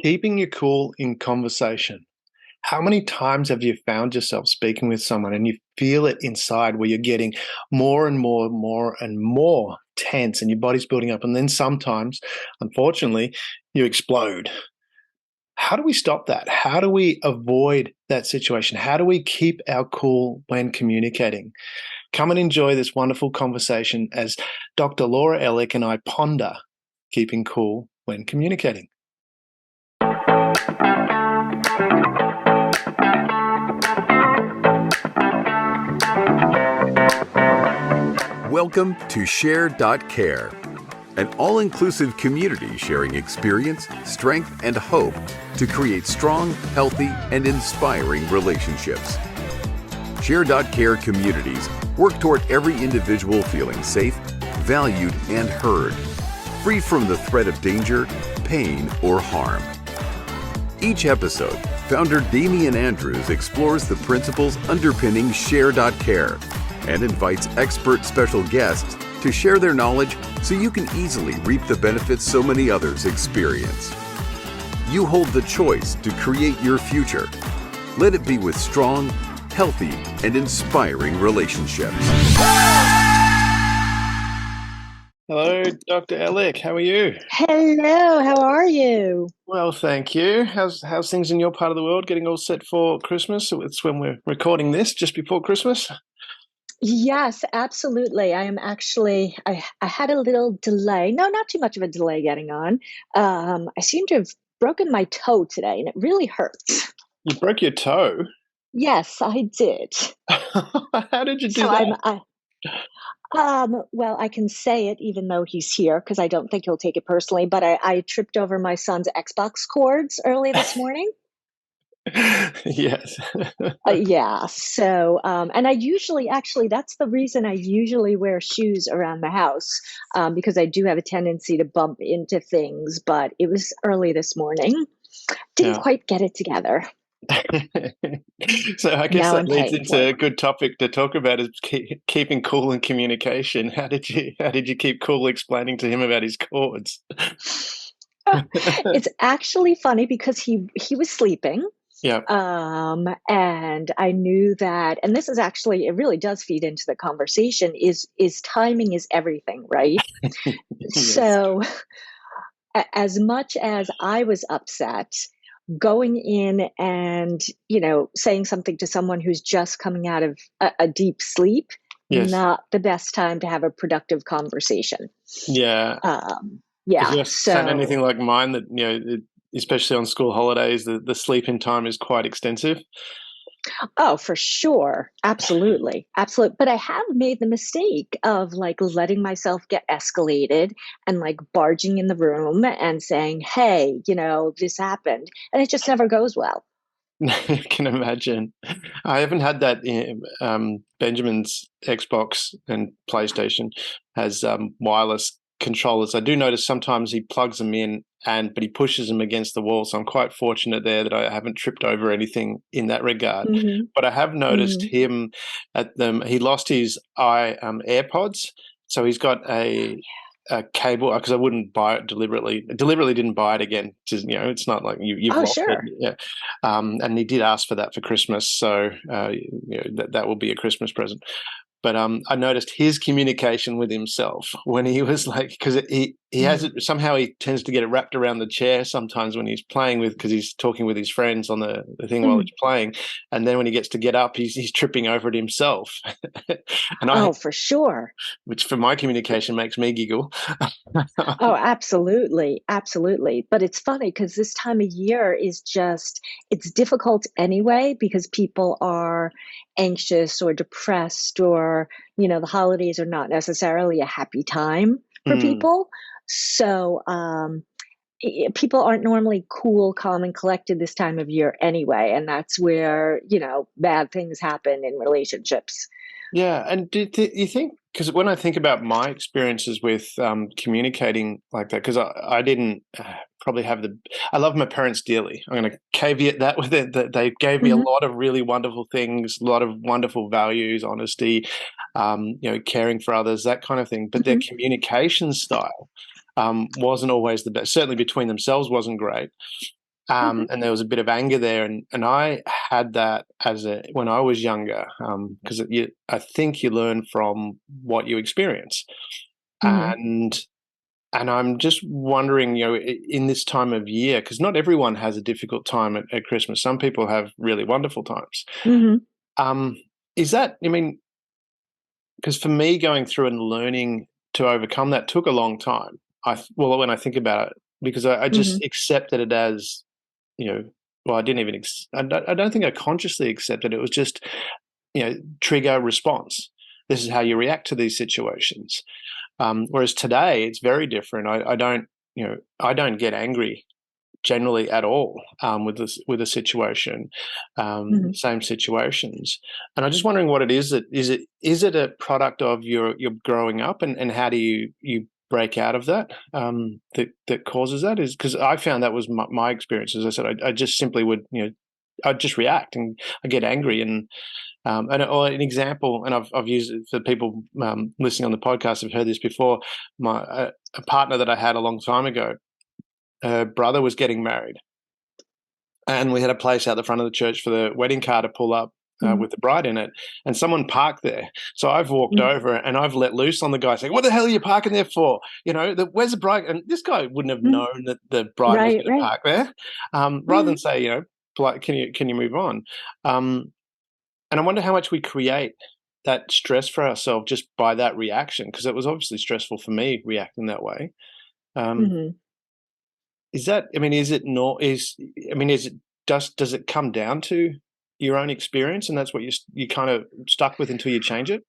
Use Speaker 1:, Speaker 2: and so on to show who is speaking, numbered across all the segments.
Speaker 1: Keeping your cool in conversation. How many times have you found yourself speaking with someone and you feel it inside where you're getting more and more tense and your body's building up, and then sometimes, unfortunately, you explode? How do we stop that? How do we avoid that situation? How do we keep our cool when communicating? Come and enjoy this wonderful conversation as Dr. Laura Ellick and I ponder keeping cool when communicating.
Speaker 2: Welcome to Share.care, an all-inclusive community sharing experience, strength, and hope to create strong, healthy, and inspiring relationships. Share.care communities work toward every individual feeling safe, valued, and heard, free from the threat of danger, pain, or harm. Each episode, founder Damian Andrews explores the principles underpinning Share.care and invites expert special guests to share their knowledge so you can easily reap the benefits so many others experience. You hold the choice to create your future. Let it be with strong, healthy, and inspiring relationships.
Speaker 1: Hello, Dr. Ellick. How are you?
Speaker 3: Hello, how are you?
Speaker 1: Well, thank you. How's things in your part of the world? Getting all set for Christmas? So it's when we're recording this, just before Christmas.
Speaker 3: Yes, absolutely. I had a little delay. No, not too much of a delay getting on. I seem to have broken my toe today and it really hurts.
Speaker 1: You broke your toe.
Speaker 3: Yes, I did.
Speaker 1: How did you do
Speaker 3: So
Speaker 1: that?
Speaker 3: well, I can say it even though he's here because I don't think he'll take it personally, but I tripped over my son's Xbox cords early this morning.
Speaker 1: Yes.
Speaker 3: Yeah. And I usually, actually, that's the reason I usually wear shoes around the house, because I do have a tendency to bump into things. But it was early this morning. Didn't
Speaker 1: Yeah.
Speaker 3: quite get it together.
Speaker 1: So I guess
Speaker 3: Now
Speaker 1: that
Speaker 3: I'm
Speaker 1: leads
Speaker 3: paying for
Speaker 1: into
Speaker 3: it.
Speaker 1: a good topic to talk about is keeping cool in communication. How did you keep cool explaining to him about his chords?
Speaker 3: It's actually funny because he was sleeping.
Speaker 1: Yeah.
Speaker 3: And I knew that, and this is actually, it really does feed into the conversation, is timing is everything, right?
Speaker 1: Yes.
Speaker 3: So as much as I was upset, going in and, saying something to someone who's just coming out of a deep sleep,
Speaker 1: Yes.
Speaker 3: not the best time to have a productive conversation.
Speaker 1: Yeah. Is
Speaker 3: Yeah.
Speaker 1: your son
Speaker 3: So,
Speaker 1: anything like mine that, especially on school holidays, the sleep-in time is quite extensive?
Speaker 3: oh, for sure. Absolutely. Absolutely. But I have made the mistake of like letting myself get escalated and like barging in the room and saying, hey, this happened. And it just never goes well.
Speaker 1: I can imagine. I haven't had that in Benjamin's Xbox and PlayStation has wireless controllers. I do notice sometimes he plugs them in but he pushes them against the wall. So I'm quite fortunate there that I haven't tripped over anything in that regard.
Speaker 3: Hmm.
Speaker 1: But I have noticed
Speaker 3: Hmm.
Speaker 1: him at them. He lost his AirPods, so he's got a cable because I wouldn't buy it deliberately. I deliberately didn't buy it again. Just, it's not like you've
Speaker 3: Oh,
Speaker 1: lost it.
Speaker 3: sure.
Speaker 1: Yeah. And he did ask for that for Christmas, so that will be a Christmas present. But I noticed his communication with himself when he was like, because he has
Speaker 3: Mm.
Speaker 1: it somehow, he tends to get it wrapped around the chair sometimes when he's playing because he's talking with his friends on the thing while
Speaker 3: Mm.
Speaker 1: he's playing, and then when he gets to get up, he's tripping over it himself, and
Speaker 3: Oh, for sure.
Speaker 1: which for my communication makes me giggle.
Speaker 3: Oh, absolutely. Absolutely. But it's funny because this time of year is just, it's difficult anyway because people are anxious or depressed or, the holidays are not necessarily a happy time for
Speaker 1: Mm.
Speaker 3: people. So, people aren't normally cool, calm, and collected this time of year anyway. And that's where, bad things happen in relationships.
Speaker 1: Yeah, and do you think? Because when I think about my experiences with communicating like that, because I didn't probably have the. I love my parents dearly. I'm going to caveat that with it that they gave me a
Speaker 3: Hmm.
Speaker 1: lot of really wonderful things, a lot of wonderful values, honesty, caring for others, that kind of thing. But their
Speaker 3: Hmm.
Speaker 1: communication style wasn't always the best. Certainly between themselves wasn't great.
Speaker 3: Mhm.
Speaker 1: and there was a bit of anger there, and I had that when I was younger, because I think you learn from what you experience,
Speaker 3: Mhm.
Speaker 1: and I'm just wondering, in this time of year, because not everyone has a difficult time at Christmas. Some people have really wonderful times.
Speaker 3: Mhm.
Speaker 1: Um, is that? I mean, because for me, going through and learning to overcome that took a long time. Well, when I think about it, because I
Speaker 3: Mhm.
Speaker 1: just accepted it as, you know, well, I didn't even. I don't think I consciously accepted it. It was just, trigger response. This is how you react to these situations. Whereas today, it's very different. I don't, I don't get angry generally at all, with a situation,
Speaker 3: Mhm.
Speaker 1: same situations. And I'm just wondering what it is. Is it a product of your growing up, and how do you break out of that, that causes that? Is because I found that was my experience. As I said, I just simply would, I'd just react, and I get angry. Or an example, and I've used it for people, listening on the podcast have heard this before. A partner that I had a long time ago, her brother was getting married, and we had a place out the front of the church for the wedding car to pull up,
Speaker 3: Mhm.
Speaker 1: with the bride in it, and someone parked there. So I've walked
Speaker 3: Mhm.
Speaker 1: over and I've let loose on the guy, saying, "What the hell are you parking there for? Where's the bride?" And this guy wouldn't have
Speaker 3: Mhm.
Speaker 1: known that the bride was
Speaker 3: Right,
Speaker 1: going to
Speaker 3: right.
Speaker 1: park there. Rather than
Speaker 3: Mhm.
Speaker 1: say, polite, can you move on? Um, and I wonder how much we create that stress for ourselves just by that reaction, because it was obviously stressful for me reacting that way. Um,
Speaker 3: Mhm.
Speaker 1: is that? I mean, is it not? I mean, is it does it come down to your own experience, and that's what you kind of stuck with until you change it?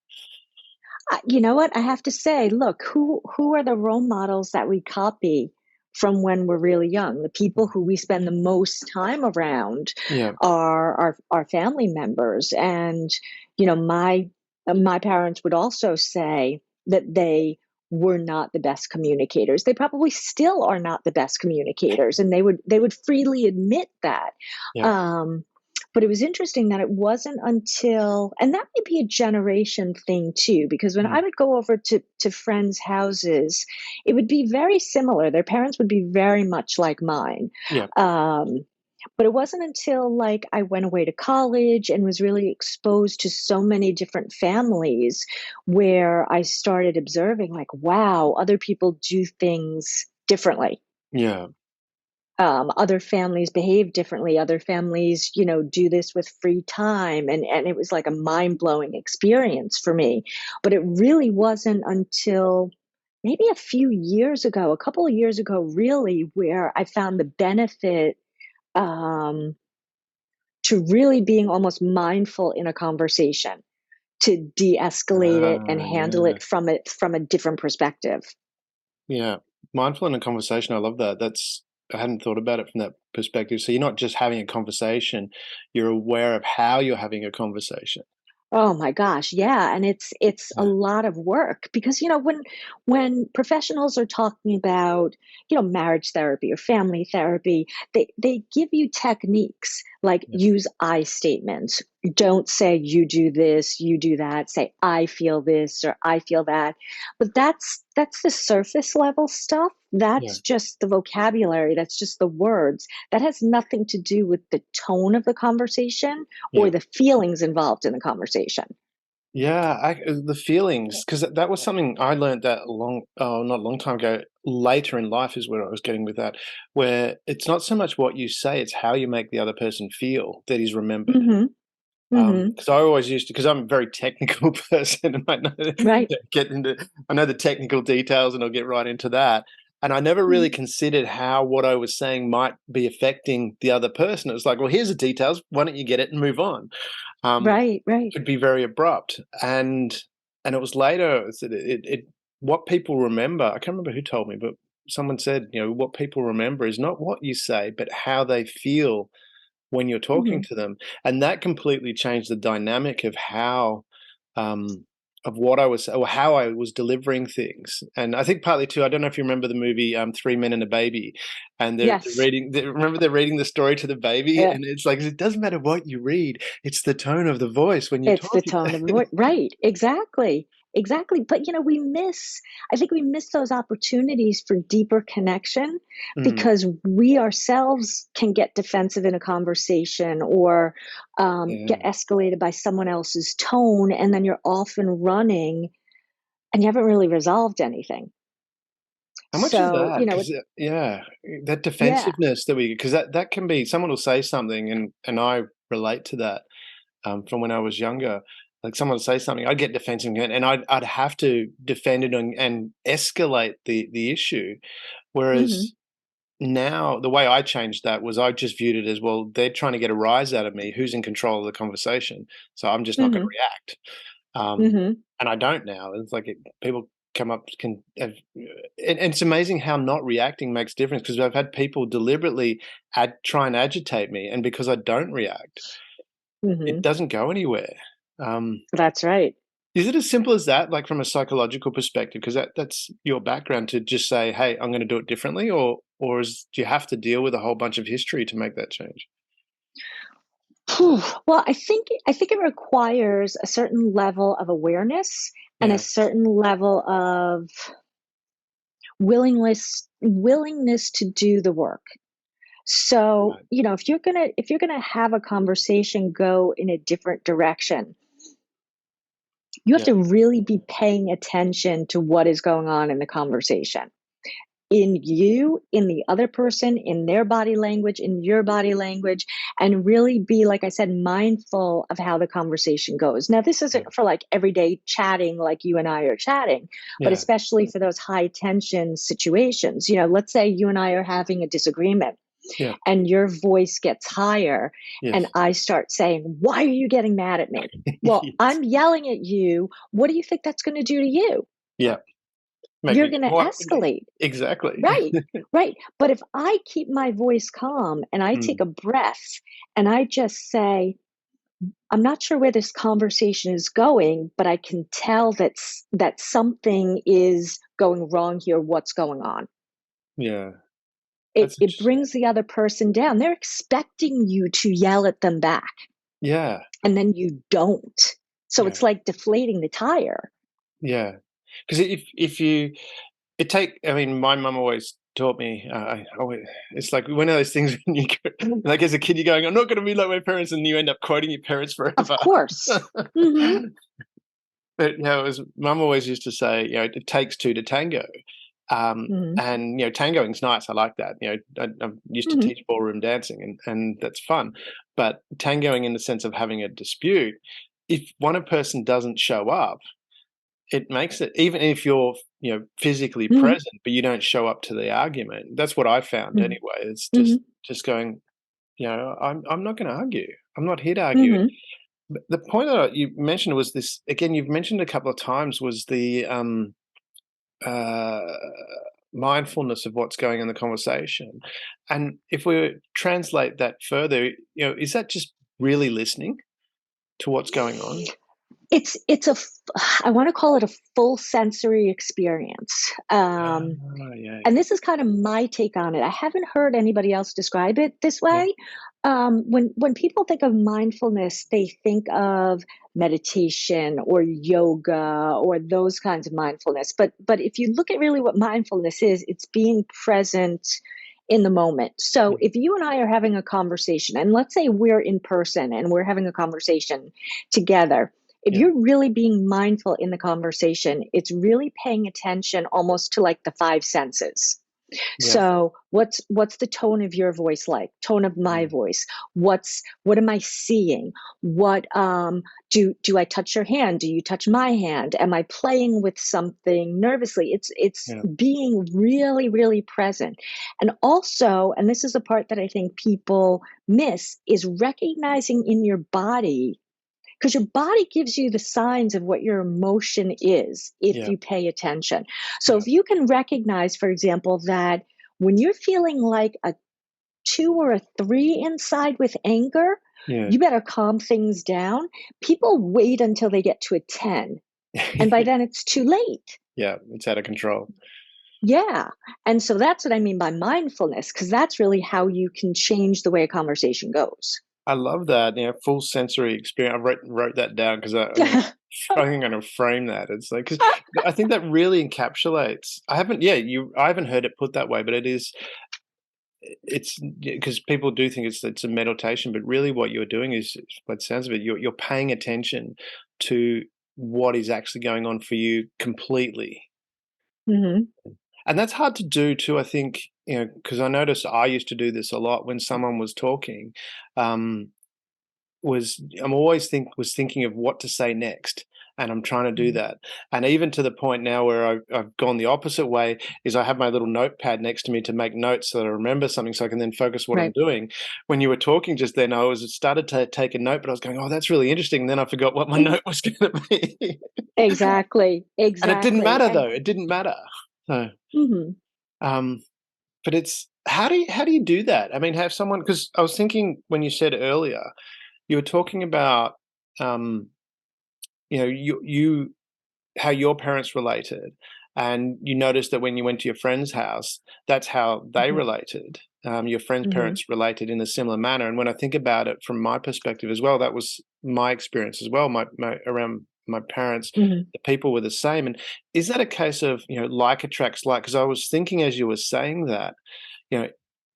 Speaker 3: You know what? I have to say, look, who are the role models that we copy from when we're really young? The people who we spend the most time around
Speaker 1: Yeah,
Speaker 3: are our family members. And my parents would also say that they were not the best communicators. They probably still are not the best communicators, and they would freely admit that.
Speaker 1: yeah,
Speaker 3: Um, but it was interesting that it wasn't until, and that may be a generation thing too, because when I
Speaker 1: mm,
Speaker 3: would go over to friends' houses, it would be very similar. Their parents would be very much like mine.
Speaker 1: yeah,
Speaker 3: Um, but it wasn't until like I went away to college and was really exposed to so many different families where I started observing, like, wow, other people do things differently.
Speaker 1: yeah,
Speaker 3: Other families behave differently. Other families, do this with free time, and it was like a mind blowing experience for me. But it really wasn't until maybe a few years ago, a couple of years ago, really, where I found the benefit, um, to really being almost mindful in a conversation, to de-escalate it and handle
Speaker 1: yeah,
Speaker 3: it from a different perspective.
Speaker 1: yeah. Mindful in a conversation. I love that. I hadn't thought about it from that perspective. So you're not just having a conversation; you're aware of how you're having a conversation.
Speaker 3: Oh my gosh, yeah, and it's a
Speaker 1: Yeah,
Speaker 3: lot of work because when professionals are talking about, marriage therapy or family therapy, they give you techniques like
Speaker 1: yeah,
Speaker 3: use I statements. Don't say you do this, you do that. Say I feel this or I feel that. But that's the surface level stuff.
Speaker 1: yeah,
Speaker 3: That's just the vocabulary, that's just the words. That has nothing to do with the tone of the conversation or
Speaker 1: yeah.
Speaker 3: the feelings involved in the conversation.
Speaker 1: Yeah, the feelings, because that was something I learned that not a long time ago. Later in life is where I was getting with that, where it's not so much what you say, it's how you make the other person feel that is remembered.
Speaker 3: Mhm. Mhm.
Speaker 1: Because I always used to, because I'm a very technical person, and
Speaker 3: Right.
Speaker 1: I know the technical details, and I'll get right into that. And I never really
Speaker 3: Mhm.
Speaker 1: considered how what I was saying might be affecting the other person. It was like, well, here's the details. Why don't you get it and move on?
Speaker 3: Right, right.
Speaker 1: Could be very abrupt, and it was later that what people remember. I can't remember who told me, but someone said, what people remember is not what you say, but how they feel when you're talking
Speaker 3: Mhm.
Speaker 1: to them, and that completely changed the dynamic of how, um, of what I was, or how I was delivering things. And I think partly too, I don't know if you remember the movie, Three Men and a Baby, and they're
Speaker 3: Yes.
Speaker 1: reading. Remember they're reading the story to the baby,
Speaker 3: Yeah.
Speaker 1: and it's like it doesn't matter what you read; it's the tone of the voice when you're
Speaker 3: It's the
Speaker 1: talking.
Speaker 3: tone of the voice. Right. Exactly. exactly. But I think we miss those opportunities for deeper connection
Speaker 1: Mm,
Speaker 3: because we ourselves can get defensive in a conversation or get
Speaker 1: yeah.
Speaker 3: escalated by someone else's tone. And then you're off and running and you haven't really resolved anything.
Speaker 1: How much is
Speaker 3: So,
Speaker 1: that? Because yeah, that
Speaker 3: yeah.
Speaker 1: defensiveness that we, because that can be, someone will say something, and I relate to that, from when I was younger. Like someone would say something, I'd get defensive again, and I'd have to defend it and escalate the issue.
Speaker 3: Hmm.
Speaker 1: Whereas now, the way I changed that was I just viewed it as, well, they're trying to get a rise out of me. Who's in control of the conversation? So I'm just not going
Speaker 3: Hmm.
Speaker 1: to react.
Speaker 3: Hmm.
Speaker 1: And I don't now. It's like people come up can have, and it's amazing how not reacting makes difference. Because I've had people deliberately try and agitate me, and because I don't react, it
Speaker 3: Hmm.
Speaker 1: doesn't go anywhere. Um,
Speaker 3: That's right.
Speaker 1: is it as simple as that, like from a psychological perspective? Because that's your background, to just say, "Hey, I'm going to do it differently," do you have to deal with a whole bunch of history to make that change?
Speaker 3: Phew. Well, I think it requires a certain level of awareness and a
Speaker 1: Yeah,
Speaker 3: certain level of willingness to do the work. So,
Speaker 1: right.
Speaker 3: if you're gonna have a conversation go in a different direction, you have
Speaker 1: Yeah,
Speaker 3: to really be paying attention to what is going on in the conversation. In you, in the other person, in their body language, in your body language, and really be, like I said, mindful of how the conversation goes. Now, this
Speaker 1: yeah,
Speaker 3: isn't for like everyday chatting like you and I are chatting, but
Speaker 1: yeah,
Speaker 3: especially for those high tension situations. Let's say you and I are having a disagreement
Speaker 1: yeah.
Speaker 3: and your voice gets higher, and
Speaker 1: Yes,
Speaker 3: I start saying, "Why are you getting mad at me?" Well,
Speaker 1: yes.
Speaker 3: I'm yelling at you. What do you think that's going to do to you?
Speaker 1: Yeah, make
Speaker 3: You're
Speaker 1: me
Speaker 3: going to
Speaker 1: what?
Speaker 3: escalate.
Speaker 1: Exactly.
Speaker 3: Right, right. But if I keep my voice calm and I take
Speaker 1: Mm,
Speaker 3: a breath and I just say, I'm not sure where this conversation is going, but I can tell that something is going wrong here. What's going on?
Speaker 1: yeah,
Speaker 3: It
Speaker 1: that's
Speaker 3: it
Speaker 1: interesting.
Speaker 3: brings the other person down. They're expecting you to yell at them back,
Speaker 1: Yeah,
Speaker 3: and then you don't. So
Speaker 1: yeah,
Speaker 3: it's like deflating the tire.
Speaker 1: yeah. Because if you I mean, my mum always taught me, I always, it's like one of those things when you go, like as a kid, you're going, "I'm not gonna be like my parents," and you end up quoting your parents
Speaker 3: Of
Speaker 1: forever.
Speaker 3: course. Hmm.
Speaker 1: But, it was mum always used to say, "It takes two to tango."
Speaker 3: Hmm.
Speaker 1: And, tangoing's nice, I like that. I'm used to
Speaker 3: Hmm.
Speaker 1: teach ballroom dancing, and that's fun. But tangoing in the sense of having a dispute, if one person doesn't show up, it makes it, even if you're, physically
Speaker 3: Hmm.
Speaker 1: present, but you don't show up to the argument. That's what I found
Speaker 3: Hmm.
Speaker 1: anyway. It's
Speaker 3: Hmm.
Speaker 1: just going, I'm not gonna argue. I'm not here to argue.
Speaker 3: Hmm.
Speaker 1: But the point that you mentioned was this, again, you've mentioned a couple of times, was the, uh, mindfulness of what's going on in the conversation. And if we translate that further, is that just really listening to what's going on?
Speaker 3: I want to call it a full sensory experience.
Speaker 1: Ah, yeah,
Speaker 3: And this is kind of my take on it. I haven't heard anybody else describe it this
Speaker 1: yeah,
Speaker 3: way. When people think of mindfulness, they think of meditation or yoga or those kinds of mindfulness. But if you look at really what mindfulness is, it's being present in the moment. So
Speaker 1: yeah,
Speaker 3: if you and I are having a conversation, and let's say we're in person and we're having a conversation together, if
Speaker 1: yeah,
Speaker 3: you're really being mindful in the conversation, it's really paying attention almost to like the five senses.
Speaker 1: yeah,
Speaker 3: So what's the tone of your voice like? Tone of my
Speaker 1: mm,
Speaker 3: voice. What am I seeing? What do I touch your hand? Do you touch my hand? Am I playing with something nervously? It's
Speaker 1: yeah,
Speaker 3: being really, really present. And also, and this is the part that I think people miss, is recognizing in your body, because your body gives you the signs of what your emotion is if
Speaker 1: yeah,
Speaker 3: you pay attention. So
Speaker 1: yeah,
Speaker 3: if you can recognize, for example, that when you're feeling like a 2 or a 3 inside with anger,
Speaker 1: yeah.
Speaker 3: you better calm things down. People wait until they get to a 10, and by then it's too late.
Speaker 1: Yeah, it's out of control.
Speaker 3: Yeah. And so that's what I mean by mindfulness, because that's really how you can change the way a conversation goes.
Speaker 1: I love that, full sensory experience. I wrote that down because I think I'm gonna frame that. It's like 'cause I think that really encapsulates. I haven't heard it put that way, but it's because people do think it's a meditation, but really what you're doing is, by the sounds of it, you're paying attention to what is actually going on for you completely.
Speaker 3: Mhm.
Speaker 1: And that's hard to do too, I think, because I noticed I used to do this a lot when someone was talking. Um, was I'm always thinking of what to say next, and I'm trying to do
Speaker 3: Mhm.
Speaker 1: that. And even to the point now where I've gone the opposite way, is I have my little notepad next to me to make notes so that I remember something so I can then focus what I'm
Speaker 3: Right.
Speaker 1: doing. When you were talking just then, started to take a note, but I was going, "Oh, that's really interesting," and then I forgot what my
Speaker 3: Mhm.
Speaker 1: note was gonna be.
Speaker 3: Exactly,
Speaker 1: And it didn't
Speaker 3: exactly,
Speaker 1: matter
Speaker 3: and
Speaker 1: though, it didn't matter. So,
Speaker 3: mhm,
Speaker 1: um but it's how do you do that? I mean, have someone, because I was thinking when you said earlier, you were talking about, um, you how your parents related, and you noticed that when you went to your friend's house, that's how they
Speaker 3: mhm,
Speaker 1: related. Your friend's
Speaker 3: mhm,
Speaker 1: parents related in a similar manner, and when I think about it from my perspective as well, that was my experience as well. My around my parents,
Speaker 3: mhm,
Speaker 1: the people were the same. And is that a case of like attracts like? Because I was thinking as you were saying that, you know,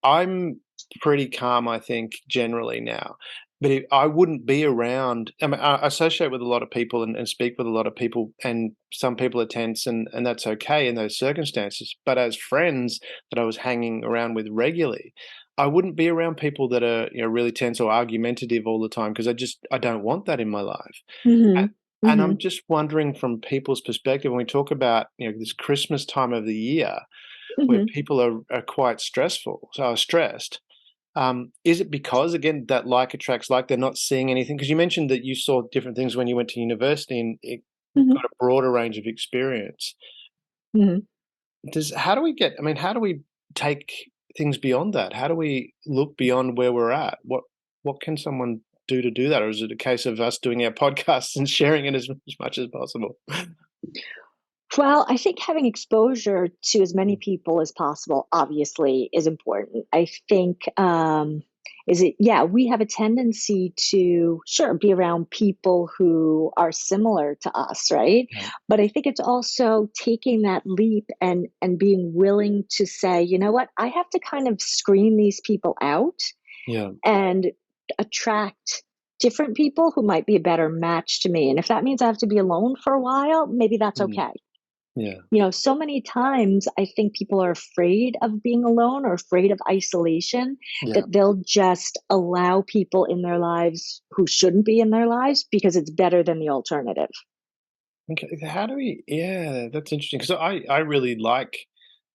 Speaker 1: I'm pretty calm, I think, generally now. But I wouldn't be around. I mean, I associate with a lot of people and speak with a lot of people, and some people are tense, and that's okay in those circumstances. But as friends that I was hanging around with regularly, I wouldn't be around people that are really tense or argumentative all the time because I don't want that in my life. A-
Speaker 3: mhm,
Speaker 1: And I'm
Speaker 3: mhm,
Speaker 1: just wondering from people's perspective when we talk about this Christmas time of the year where
Speaker 3: mhm.
Speaker 1: people are quite stressed. Is it because, again, that like attracts like, they're not seeing anything? Because you mentioned that you saw different things when you went to university and it
Speaker 3: Mhm,
Speaker 1: got a broader range of experience.
Speaker 3: mhm.
Speaker 1: How do we take things beyond that? How do we look beyond where we're at? What can someone do to do that? Or is it a case of us doing our podcasts and sharing it as much as possible?
Speaker 3: Well, I think having exposure to as many people as possible obviously is important. I think, we have a tendency to, sure, be around people who are similar to us, right?
Speaker 1: Yeah.
Speaker 3: But I think it's also taking that leap and being willing to say, you know what, I have to kind of screen these people out
Speaker 1: Yeah.
Speaker 3: and attract different people who might be a better match to me. And if that means I have to be alone for a while, maybe that's
Speaker 1: Mm.
Speaker 3: okay.
Speaker 1: Yeah.
Speaker 3: So many times I think people are afraid of being alone or afraid of isolation
Speaker 1: Yeah.
Speaker 3: that they'll just allow people in their lives who shouldn't be in their lives because it's better than the alternative.
Speaker 1: Okay, how do we yeah, that's interesting. Because I really like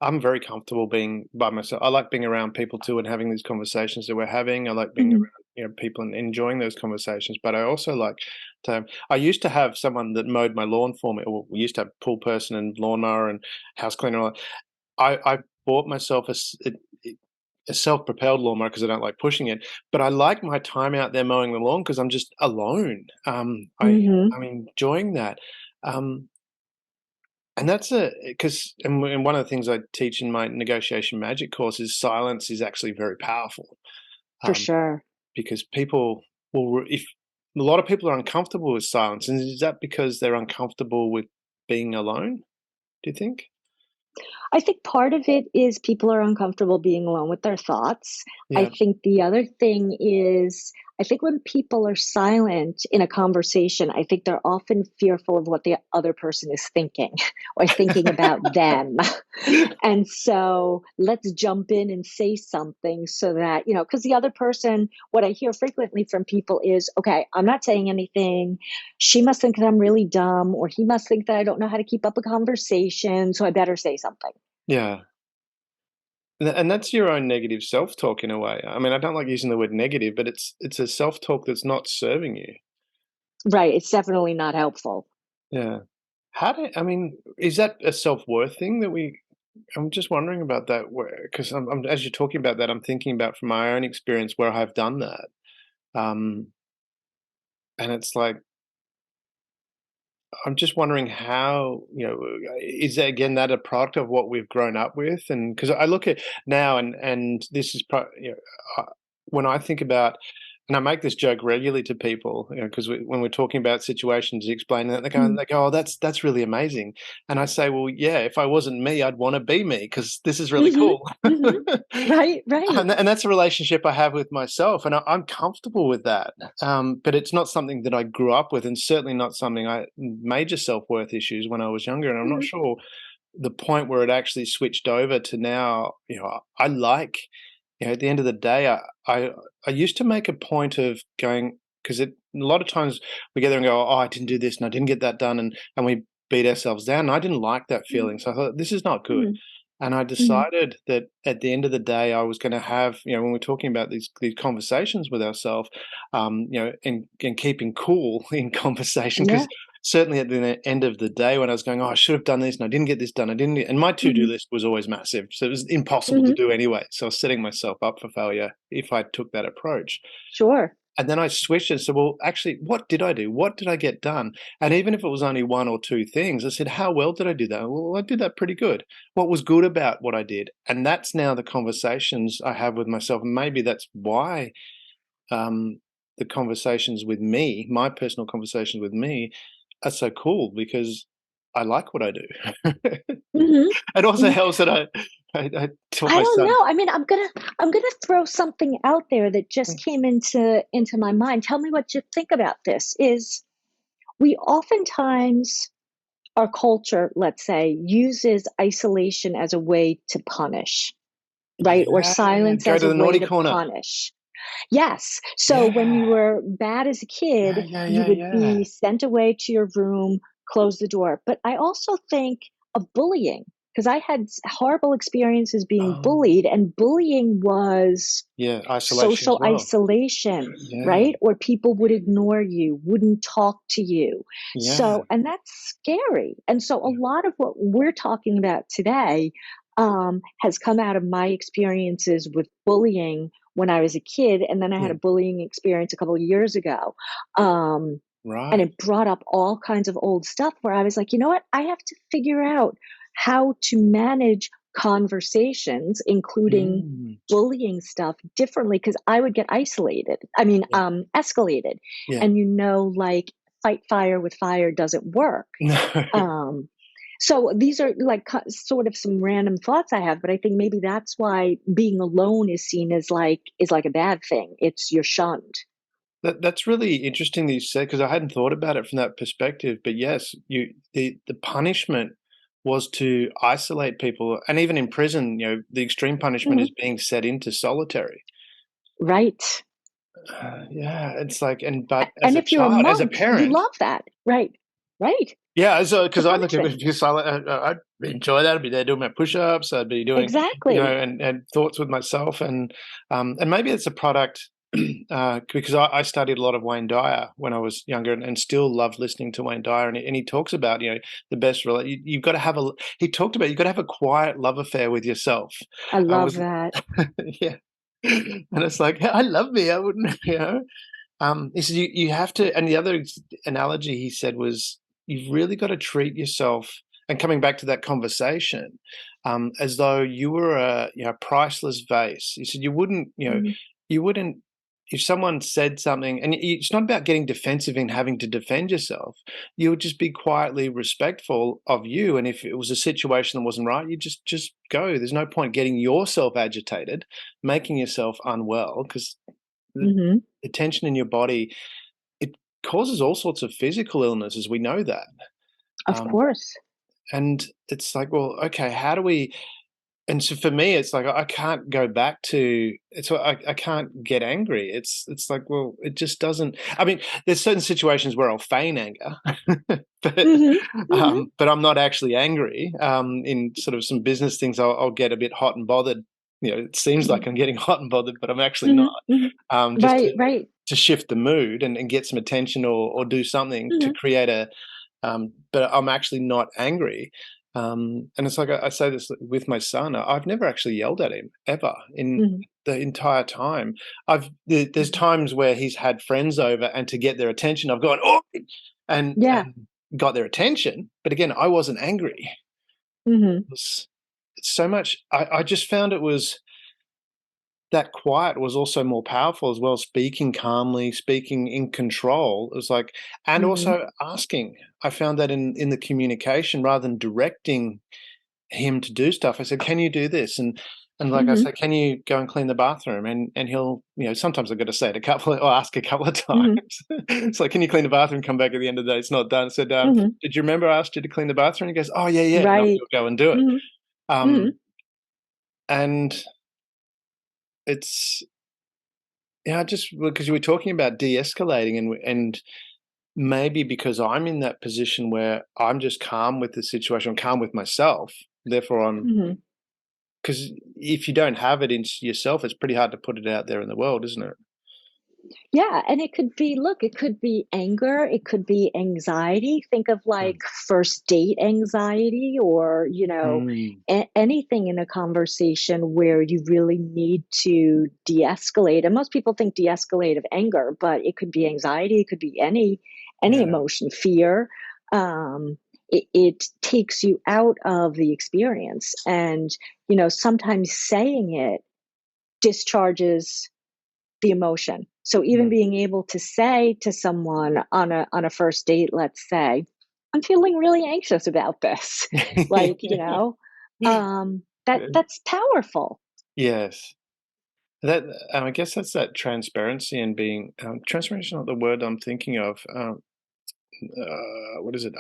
Speaker 1: I'm very comfortable being by myself. I like being around people too and having these conversations that we're having. I like being
Speaker 3: Mhm,
Speaker 1: around, people and enjoying those conversations, but I also like to I used to have someone that mowed my lawn for me, or we used to have pool person and lawnmower and house cleaner and all that. I bought myself a self-propelled lawnmower because I don't like pushing it, but I like my time out there mowing the lawn because 'cause I'm just alone.
Speaker 3: mhm,
Speaker 1: I'm enjoying that. Um, and that's a because and one of the things I teach in my negotiation magic course is silence is actually very powerful,
Speaker 3: for
Speaker 1: um,
Speaker 3: sure.
Speaker 1: because people if a lot of people are uncomfortable with silence, and is that because they're uncomfortable with being alone, do you think?
Speaker 3: I think part of it is people are uncomfortable being alone with their thoughts. I
Speaker 1: Yeah,
Speaker 3: think the other thing is, I think when people are silent in a conversation, I think they're often fearful of what the other person is thinking or thinking about them. And so let's jump in and say something so that, because the other person, what I hear frequently from people is, okay, I'm not saying anything. She must think that I'm really dumb, or he must think that I don't know how to keep up a conversation. So I better say something.
Speaker 1: yeah. And that's your own negative self-talk in a way. I mean, I don't like using the word negative, but it's a self-talk that's not serving you.
Speaker 3: Right. It's definitely not helpful.
Speaker 1: Yeah. Is that a self-worth thing that I'm just wondering about that because I'm as you're talking about that, I'm thinking about from my own experience where I've done that. Um, and it's like, I'm just wondering how, is that again that a product of what we've grown up with? And because I look at now and this is when I think about And I make this joke regularly to people, because when we're talking about situations, you explain that
Speaker 3: Mhm,
Speaker 1: they go, "Oh, that's really amazing." And I say, "Well, yeah, if I wasn't me, I'd want to be me because this is really
Speaker 3: mhm,
Speaker 1: cool."
Speaker 3: mhm. Right, right.
Speaker 1: And that's a relationship I have with myself, and I'm comfortable with that. But it's not something that I grew up with, and certainly not something I major self worth issues when I was younger. And I'm not
Speaker 3: Mhm,
Speaker 1: sure the point where it actually switched over to now. I like, at the end of the day, I I used to make a point of going, because a lot of times we get there and go, "Oh, I didn't do this and I didn't get that done," and we beat ourselves down. And I didn't like that
Speaker 3: mhm,
Speaker 1: feeling, so I thought this is not good.
Speaker 3: mhm,
Speaker 1: And I
Speaker 3: mhm.
Speaker 1: decided that at the end of the day, I was going to have, when we're talking about these conversations with ourselves, and keeping cool in conversation,
Speaker 3: Yeah.
Speaker 1: because certainly at the end of the day, when I was going, "Oh, I should have done this and I didn't get this done, I didn't," and my to do
Speaker 3: Mhm,
Speaker 1: list was always massive, so it was impossible to
Speaker 3: mhm.
Speaker 1: do anyway. So I was setting myself up for failure if I took that approach.
Speaker 3: Sure.
Speaker 1: And then I switched and said, "Well, actually, what did I do? What did I get done?" And even if it was only one or two things, I said, "How well did I do that?" "Well, I did that pretty good." What was good about what I did? And that's now the conversations I have with myself. And maybe that's why, um, the conversations with me, my personal conversations with me, are so cool, because I like what I do.
Speaker 3: Mhm,
Speaker 1: It also
Speaker 3: mhm.
Speaker 1: helps that I taught
Speaker 3: I
Speaker 1: my
Speaker 3: don't
Speaker 1: son.
Speaker 3: know. I mean, I'm gonna throw something out there that just came into my mind. Tell me what you think about this. Is we oftentimes our culture, let's say, uses isolation as a way to punish, right? Or
Speaker 1: Yeah,
Speaker 3: silence
Speaker 1: go
Speaker 3: as
Speaker 1: to
Speaker 3: a
Speaker 1: the
Speaker 3: way
Speaker 1: naughty
Speaker 3: to
Speaker 1: corner.
Speaker 3: punish. Yes. So when you
Speaker 1: Yeah.
Speaker 3: were bad as a kid,
Speaker 1: Yeah, yeah,
Speaker 3: you
Speaker 1: yeah,
Speaker 3: would
Speaker 1: yeah.
Speaker 3: be sent away to your room, close the door. But I also think of bullying because I had horrible experiences being
Speaker 1: Oh,
Speaker 3: bullied, and bullying was
Speaker 1: yeah, isolation as
Speaker 3: social
Speaker 1: well.
Speaker 3: isolation,
Speaker 1: Yeah,
Speaker 3: right? Or people would ignore you, wouldn't talk to you.
Speaker 1: yeah,
Speaker 3: So, and that's scary. And so, a
Speaker 1: yeah,
Speaker 3: lot of what we're talking about today has come out of my experiences with bullying when I was a kid. And then I had
Speaker 1: yeah,
Speaker 3: a bullying experience a couple of years ago. Um, and
Speaker 1: right.
Speaker 3: it brought up all kinds of old stuff where I was like, you know what? I have to figure out how to manage conversations, including
Speaker 1: Mm,
Speaker 3: bullying stuff differently because I would get isolated. I mean,
Speaker 1: yeah,
Speaker 3: escalated.
Speaker 1: yeah.
Speaker 3: And like fight fire with fire doesn't work.
Speaker 1: No.
Speaker 3: Um, so these are like sort of some random thoughts I have, but I think maybe that's why being alone is seen as like a bad thing. It's you're shunned.
Speaker 1: That's really interesting that you said, because I hadn't thought about it from that perspective. But yes, the punishment was to isolate people, and even in prison, the extreme punishment
Speaker 3: Mhm.
Speaker 1: is being set into solitary.
Speaker 3: Right.
Speaker 1: Yeah, it's like, but as
Speaker 3: And
Speaker 1: a
Speaker 3: if you're a
Speaker 1: child, as a
Speaker 3: monk, you
Speaker 1: parent,
Speaker 3: love that. Right. Right.
Speaker 1: yeah, so
Speaker 3: It's a
Speaker 1: because I look at
Speaker 3: punishment.
Speaker 1: it, because I'd enjoy that. I'd be there doing my push-ups. I'd be doing,
Speaker 3: Exactly.
Speaker 1: and thoughts with myself, and maybe it's a product, because I studied a lot of Wayne Dyer when I was younger, and still loved listening to Wayne Dyer, and he talks about, the best you've got to have a. He talked about, you've got to have a quiet love affair with yourself,
Speaker 3: I love
Speaker 1: with
Speaker 3: that.
Speaker 1: yeah, and it's like, I love me. I wouldn't, he said you have to, and the other analogy he said was, you've really got to treat yourself, and coming back to that conversation, as though you were a, priceless vase. He said
Speaker 3: Mhm.
Speaker 1: you wouldn't, if someone said something, and it's not about getting defensive and having to defend yourself. You would just be quietly respectful of you, and if it was a situation that wasn't right, you just go. There's no point getting yourself agitated, making yourself unwell, because
Speaker 3: Mhm.
Speaker 1: the tension in your body, it causes all sorts of physical illnesses, we know that.
Speaker 3: Of
Speaker 1: Um,
Speaker 3: course.
Speaker 1: and it's like, well, okay, how do we, and so for me, it's like I can't go back to, it's I can't get angry. It's like, well, it just doesn't, I mean, there's certain situations where I'll feign anger, but
Speaker 3: Mhm. Mhm.
Speaker 1: but I'm not actually angry. In sort of some business things, I'll get a bit hot and bothered. It seems
Speaker 3: Mhm.
Speaker 1: like I'm getting hot and bothered, but I'm actually not.
Speaker 3: Mhm. Mhm.
Speaker 1: Just
Speaker 3: Right, right.
Speaker 1: to shift the mood, and get some attention, or do something to
Speaker 3: Mhm.
Speaker 1: create a, but I'm actually not angry. And it's like, I say this with my son. I've never actually yelled at him ever in
Speaker 3: Mhm.
Speaker 1: the entire time. There's
Speaker 3: Mhm.
Speaker 1: times where he's had friends over, and to get their attention, I've gone, oh,
Speaker 3: Yeah.
Speaker 1: and got their attention. But again, I wasn't angry.
Speaker 3: Mhm.
Speaker 1: It was so much. I just found it was, that quiet was also more powerful as well, speaking calmly, speaking in control. It was like, and
Speaker 3: Mhm.
Speaker 1: also asking. I found that in the communication rather than directing him to do stuff. I said, "Can you do this?" And like I
Speaker 3: Mhm.
Speaker 1: said, "Can you go and clean the bathroom?" And he'll, sometimes I've got to say it a couple or ask a couple of times.
Speaker 3: Mhm.
Speaker 1: It's like, "Can you clean the bathroom?" Come back at the end of the day, it's not done. I said,
Speaker 3: Mhm.
Speaker 1: "Did you remember I asked you to clean the bathroom?" He goes, "Oh yeah, yeah," and
Speaker 3: Right.
Speaker 1: he'll go and do it.
Speaker 3: Mhm. Mhm.
Speaker 1: Um, and it's just because you were talking about de-escalating and maybe because I'm in that position where I'm just calm with the situation, I'm calm with myself. Therefore, I'm
Speaker 3: Mhm.
Speaker 1: because if you don't have it in yourself, it's pretty hard to put it out there in the world, isn't it?
Speaker 3: Yeah, and it could be, look, it could be anger, it could be anxiety. Think of like
Speaker 1: Mm.
Speaker 3: first date anxiety, or,
Speaker 1: Mm.
Speaker 3: anything in a conversation where you really need to de-escalate. And most people think de-escalate of anger, but it could be anxiety, it could be any
Speaker 1: Yeah.
Speaker 3: emotion, fear. It takes you out of the experience. And, sometimes saying it discharges the emotion. So even
Speaker 1: Mm.
Speaker 3: being able to say to someone on a first date, let's say, "I'm feeling really anxious about this," like, that's powerful.
Speaker 1: Yes. That I guess that's that transparency and being transparency is not the word I'm thinking of. What is it?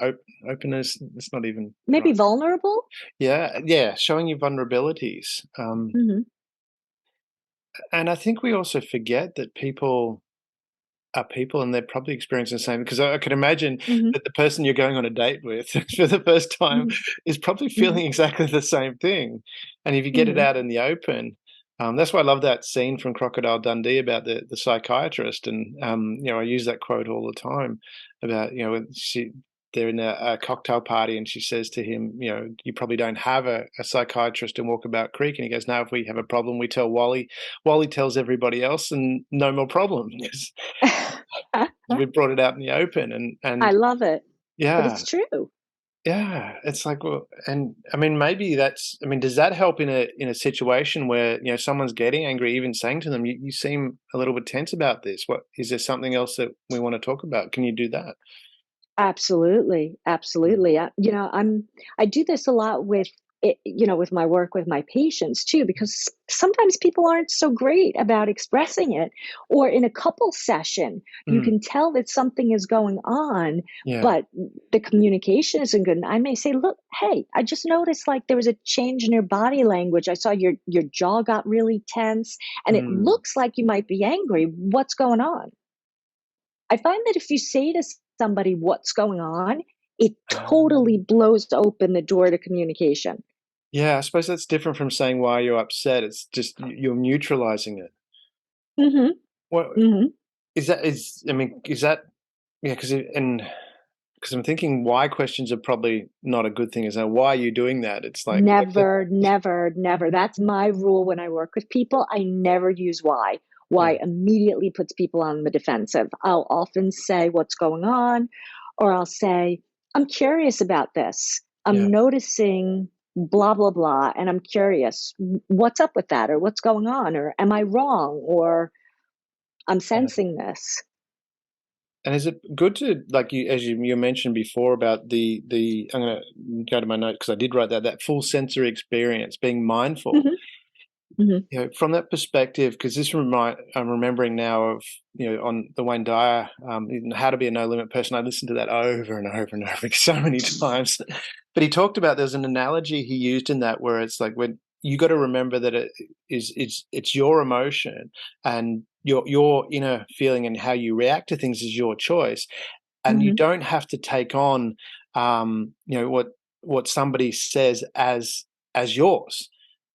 Speaker 1: Openness. It's not even
Speaker 3: Maybe
Speaker 1: right.
Speaker 3: vulnerable.
Speaker 1: Yeah, yeah. Showing your vulnerabilities.
Speaker 3: Mhm.
Speaker 1: And I think we also forget that people are people and they're probably experiencing the same because I could imagine
Speaker 3: Mhm.
Speaker 1: that the person you're going on a date with for the first time
Speaker 3: Mhm.
Speaker 1: is probably
Speaker 3: Mhm.
Speaker 1: feeling exactly the same thing. And if you get it
Speaker 3: Mhm.
Speaker 1: out in the open, that's why I love that scene from Crocodile Dundee about the psychiatrist. And I use that quote all the time about when they're in a cocktail party and she says to him, you probably don't have a psychiatrist in Walkabout Creek. And he goes, "No, if we have a problem, we tell Wally. Wally tells everybody else, and no more problems." We brought it out in the open
Speaker 3: I
Speaker 1: and
Speaker 3: love it, but
Speaker 1: yeah,
Speaker 3: it's true.
Speaker 1: yeah, it's like, well, and I mean, maybe does that help in a situation where, someone's getting angry, even saying to them, "You seem a little bit tense about this. What is there something else that we wanna talk about? Can you do that?"
Speaker 3: Absolutely,
Speaker 1: Mm,
Speaker 3: absolutely. I do this a lot with with my work with my patients too, because sometimes people aren't so great about expressing it. Or in a couple session, you
Speaker 1: mm,
Speaker 3: can tell that something is going on,
Speaker 1: yeah,
Speaker 3: but the communication isn't good. And I may say, "Look, hey, I just noticed like there was a change in your body language. I saw your jaw got really tense, and it
Speaker 1: mm,
Speaker 3: looks like you might be angry. What's going on?" I find that if you say to somebody what's going on, it totally
Speaker 1: um,
Speaker 3: blows open the door to communication.
Speaker 1: yeah, I suppose that's different from saying why you're upset. It's just you're neutralizing it.
Speaker 3: Mhm.
Speaker 1: What
Speaker 3: Mhm.
Speaker 1: is that yeah, 'cause it and 'cause I'm thinking why questions are probably not a good thing. Is that, "Why are you doing that?" It's like,
Speaker 3: Never, never, never. That's my rule when I work with people. I never use why.
Speaker 1: yeah,
Speaker 3: Why immediately puts people on the defensive. I'll often say what's going on, or I'll say, "I'm curious about this.
Speaker 1: yeah.
Speaker 3: I'm noticing blah, blah, blah, and I'm curious. What's up with that? Or what's going on? Or am I wrong? Or I'm sensing this."
Speaker 1: And is it good to like you mentioned before about the I'm gonna go to my note because I did write that full sensory experience, being mindful.
Speaker 3: Mhm. Mhm.
Speaker 1: From that perspective, because I'm remembering now of on the Wayne Dyer in How to Be a No Limit Person. I listened to that over and over and over so many times. But he talked about there's an analogy he used in that where it's like when you got to remember that it's your emotion and your inner feeling and how you react to things is your choice, and you
Speaker 3: Mhm.
Speaker 1: don't have to take on what somebody says as yours.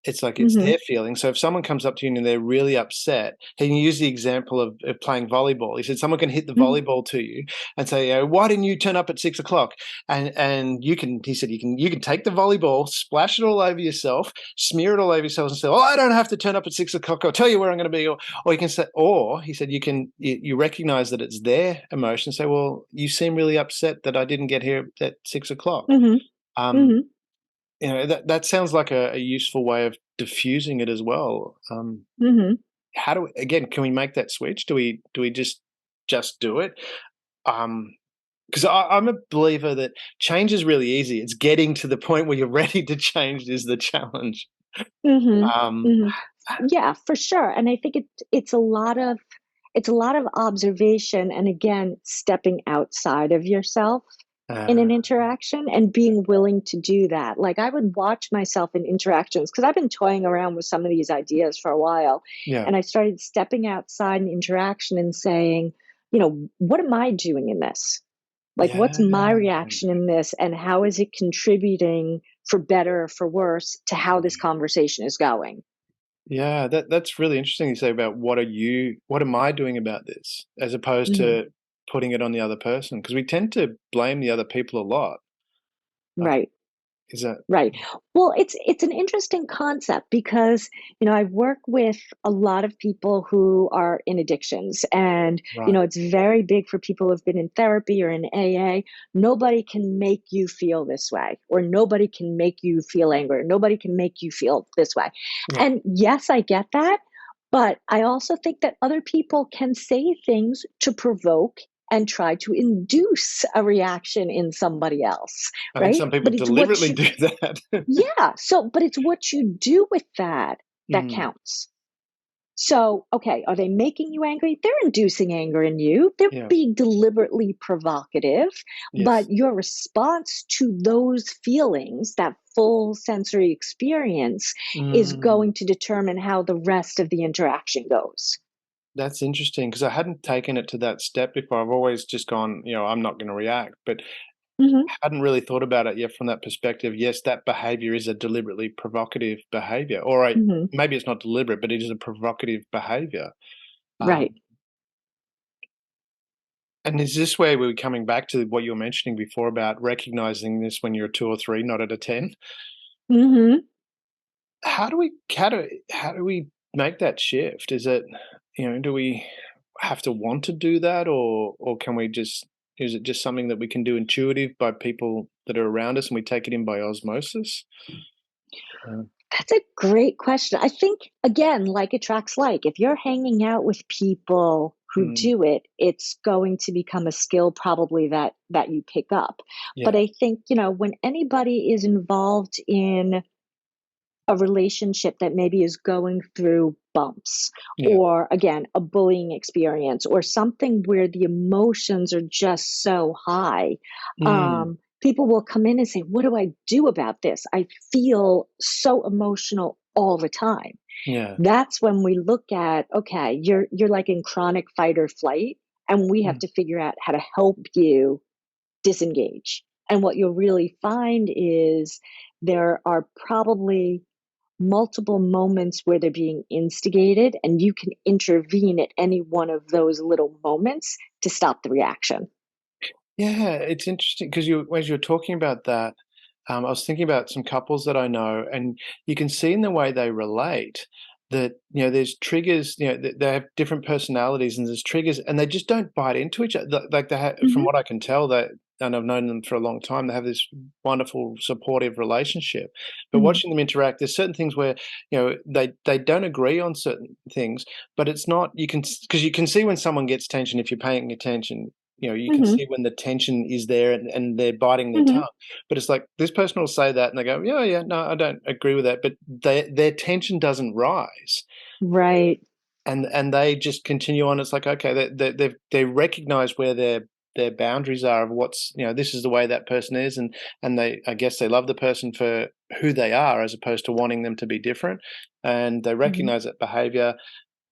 Speaker 1: It's like it's
Speaker 3: Mhm.
Speaker 1: their feeling. So if someone comes up to you and they're really upset, he can use the example of playing volleyball. He said someone can hit the
Speaker 3: Mhm.
Speaker 1: volleyball to you and say, "Why didn't you turn up at 6 o'clock?" And you can, he said, you can take the volleyball, splash it all over yourself, smear it all over yourself, and say, "Oh, I don't have to turn up at 6 o'clock. I'll tell you where I'm going to be." Or you can say, or he said, you recognize that it's their emotion. Say, "Well, you seem really upset that I didn't get here at 6 o'clock."
Speaker 3: Mhm.
Speaker 1: Um,
Speaker 3: Mhm.
Speaker 1: that sounds like a useful way of diffusing it as well.
Speaker 3: Mhm.
Speaker 1: How do we, again, can we make that switch? Do we just do it? Um, because I'm a believer that change is really easy. It's getting to the point where you're ready to change is the challenge.
Speaker 3: Mhm.
Speaker 1: Um,
Speaker 3: Mhm. Yeah, for sure, and I think it's a lot of observation and, again, stepping outside of yourself in
Speaker 1: uh,
Speaker 3: an interaction and being willing to do that. Like, I would watch myself in interactions because 'cause I've been toying around with some of these ideas for a while,
Speaker 1: yeah,
Speaker 3: and I started stepping outside an interaction and saying, "What am I doing in this? Like, what's
Speaker 1: yeah,
Speaker 3: my reaction in this, and how is it contributing, for better or for worse, to how this conversation is going?"
Speaker 1: yeah. That's really interesting. You say about what am I doing about this, as opposed
Speaker 3: Mhm.
Speaker 1: to putting it on the other person, because we tend to blame the other people a lot. Uh,
Speaker 3: Right.
Speaker 1: is that
Speaker 3: Right. Well, it's an interesting concept because, I work with a lot of people who are in addictions, and,
Speaker 1: right?
Speaker 3: it's very big for people who've been in therapy or in AA. Nobody can make you feel this way, or nobody can make you feel angry. Nobody can make you feel this way.
Speaker 1: Yeah.
Speaker 3: And yes, I get that, but I also think that other people can say things to provoke and try to induce a reaction in somebody else,
Speaker 1: I think
Speaker 3: right?
Speaker 1: some people
Speaker 3: But it's what
Speaker 1: deliberately
Speaker 3: you
Speaker 1: do that.
Speaker 3: yeah, but it's what you do with that that
Speaker 1: Mm,
Speaker 3: counts. So, okay, are they making you angry? They're inducing anger in you. They're
Speaker 1: yeah.
Speaker 3: being deliberately provocative, but
Speaker 1: Yes.
Speaker 3: your response to those feelings, that full sensory experience, is
Speaker 1: Mm.
Speaker 3: going to determine how the rest of the interaction goes.
Speaker 1: That's interesting because I hadn't taken it to that step before. I've always just gone, I'm not going to react, but
Speaker 3: Mhm,
Speaker 1: hadn't really thought about it yet from that perspective. Yes, that behavior is a deliberately provocative behavior, or
Speaker 3: mhm,
Speaker 1: maybe it's not deliberate, but it is a provocative behavior.
Speaker 3: right.
Speaker 1: Um, and is this where we're coming back to what you were mentioning before about recognizing this when you're a two or three, not at a 10?
Speaker 3: Mhm,
Speaker 1: How do we make that shift? Is it, do we have to want to do that, or can we just, is it just something that we can do intuitive by people that are around us and we take it in by osmosis? Uh,
Speaker 3: That's a great question. I think, again, like attracts like. If you're hanging out with people who
Speaker 1: mm,
Speaker 3: do it, it's going to become a skill probably that you pick up. But
Speaker 1: yeah,
Speaker 3: I think, when anybody is involved in a relationship that maybe is going through bumps,
Speaker 1: yeah.
Speaker 3: or, again, a bullying experience, or something where the emotions are just so high,
Speaker 1: Mm,
Speaker 3: people will come in and say, "What do I do about this? I feel so emotional all the time."
Speaker 1: yeah.
Speaker 3: That's when we look at, okay, you're like in chronic fight or flight, and we have
Speaker 1: Mm,
Speaker 3: to figure out how to help you disengage. And what you'll really find is there are probably multiple moments where they're being instigated, and you can intervene at any one of those little moments to stop the reaction.
Speaker 1: yeah, it's interesting because as you're talking about that, I was thinking about some couples that I know, and you can see in the way they relate that, there's triggers. They have different personalities, and there's triggers, and they just don't bite into each other. Like from
Speaker 3: Hmm.
Speaker 1: what I can tell, that, and I've known them for a long time, they have this wonderful supportive relationship. But
Speaker 3: Hmm.
Speaker 1: watching them interact, there's certain things where, they don't agree on certain things, but it's not, because you can see when someone gets tension if you're paying attention. You can
Speaker 3: Hmm.
Speaker 1: see when the tension is there, and they're biting their
Speaker 3: Hmm.
Speaker 1: tongue. But it's like this person will say that and they go, "Yeah, yeah, no, I don't agree with that." But their tension doesn't rise,
Speaker 3: Right.
Speaker 1: and they just continue on. It's like, okay, they recognise where their boundaries are of what's, this is the way that person is, and they, I guess, they love the person for who they are as opposed to wanting them to be different, and they
Speaker 3: Hmm.
Speaker 1: recognise that behaviour.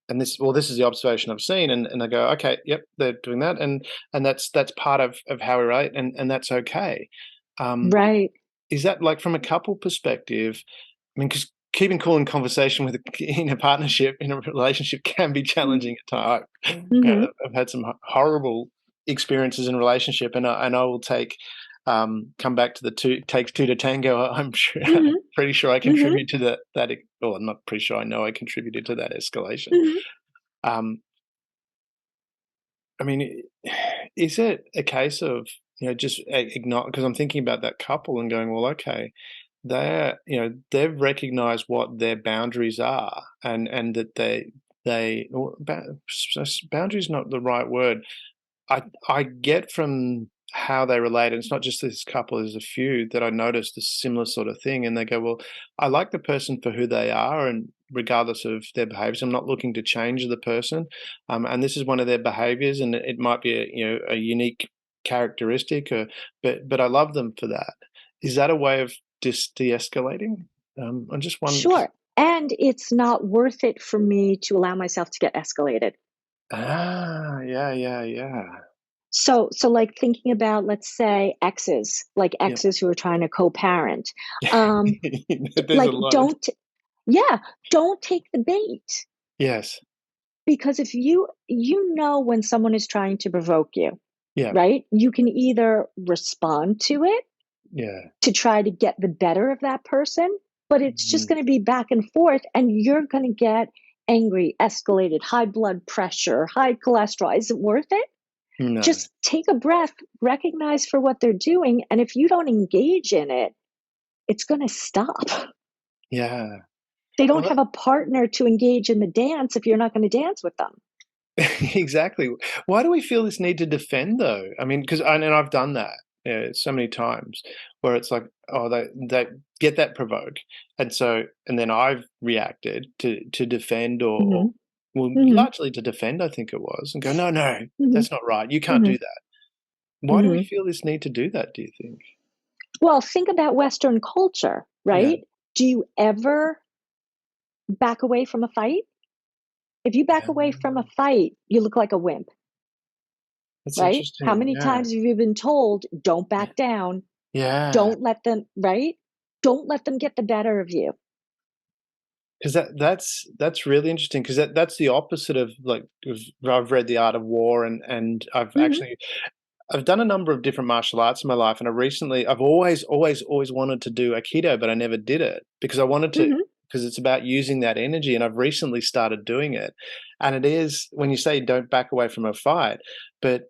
Speaker 1: And this is the observation I've seen, and I go, okay, yep, they're doing that, and that's part of how we relate, and that's okay. Um,
Speaker 3: Right.
Speaker 1: is that, like, from a couple perspective? I mean, because keeping cool in conversation in a partnership, in a relationship, can be challenging at times.
Speaker 3: Hmm.
Speaker 1: I've had some horrible experiences in relationship, and I will come back to the two takes two to tango. I'm sure,
Speaker 3: Hmm.
Speaker 1: pretty sure I
Speaker 3: Hmm.
Speaker 1: contribute to that. Well, I'm not pretty sure. I know I contributed to that escalation.
Speaker 3: Hmm.
Speaker 1: Um, I mean, is it a case of, just ignore? Because I'm thinking about that couple and going, well, okay. they've recognized what their boundaries are, and that boundaries not the right word. I get from how they relate, and it's not just this couple, there's a few that I noticed a similar sort of thing, and they go, "Well, I like the person for who they are, and regardless of their behaviors, I'm not looking to change the person, and this is one of their behaviors, and it might be a unique characteristic, but I love them for that." Is that a way of de-escalating? I'm just wondering.
Speaker 3: Sure. And it's not worth it for me to allow myself to get escalated.
Speaker 1: Yeah, yeah, yeah.
Speaker 3: So like thinking about, let's say, exes, like
Speaker 1: Yeah.
Speaker 3: exes who are trying to co-parent. Um,
Speaker 1: There's a
Speaker 3: like
Speaker 1: lot.
Speaker 3: don't yeah, don't take the bait.
Speaker 1: Yes.
Speaker 3: Because if you know when someone is trying to provoke you,
Speaker 1: Yeah.
Speaker 3: right? You can either respond to it
Speaker 1: Yeah.
Speaker 3: to try to get the better of that person, but it's just
Speaker 1: Mm.
Speaker 3: going to be back and forth, and you're going to get angry, escalated, high blood pressure, high cholesterol. Is it worth it?
Speaker 1: No.
Speaker 3: Just take a breath, recognize for what they're doing, and if you don't engage in it, it's going to stop.
Speaker 1: Yeah.
Speaker 3: They
Speaker 1: Well,
Speaker 3: don't have a partner to engage in the dance if you're not going to dance with them.
Speaker 1: exactly. Why do we feel this need to defend though? I mean, because and I've done that, so many times where it's like, oh, they get that provoke, and then I've reacted to defend, or
Speaker 3: Mhm.
Speaker 1: well,
Speaker 3: Mhm.
Speaker 1: largely to defend, I think it was, and go, no, no,
Speaker 3: Mhm.
Speaker 1: that's not right. You can't do
Speaker 3: Mhm.
Speaker 1: that. Why do we
Speaker 3: Mhm.
Speaker 1: feel this need to do that? Do you think?
Speaker 3: Well, think about Western culture,
Speaker 1: Yeah.
Speaker 3: right? Do you ever back away from a fight? If you back away from a
Speaker 1: Um,
Speaker 3: fight, you look like a wimp,
Speaker 1: that's
Speaker 3: right? How
Speaker 1: interesting.
Speaker 3: many
Speaker 1: Yeah.
Speaker 3: times have you been told, don't
Speaker 1: Yeah.
Speaker 3: back down?
Speaker 1: Yeah.
Speaker 3: Don't let them, right? Don't let them get the better of you.
Speaker 1: 'Cause that's really interesting, 'cause that's the opposite of, like, I've read The Art of War, and
Speaker 3: Mhm.
Speaker 1: I've done a number of different martial arts in my life, and I've always, always, always wanted to do Aikido, but I never did it because I wanted to,
Speaker 3: Mhm.
Speaker 1: because it's about using that energy, and I've recently started doing it, and it is when you say don't back away from a fight, but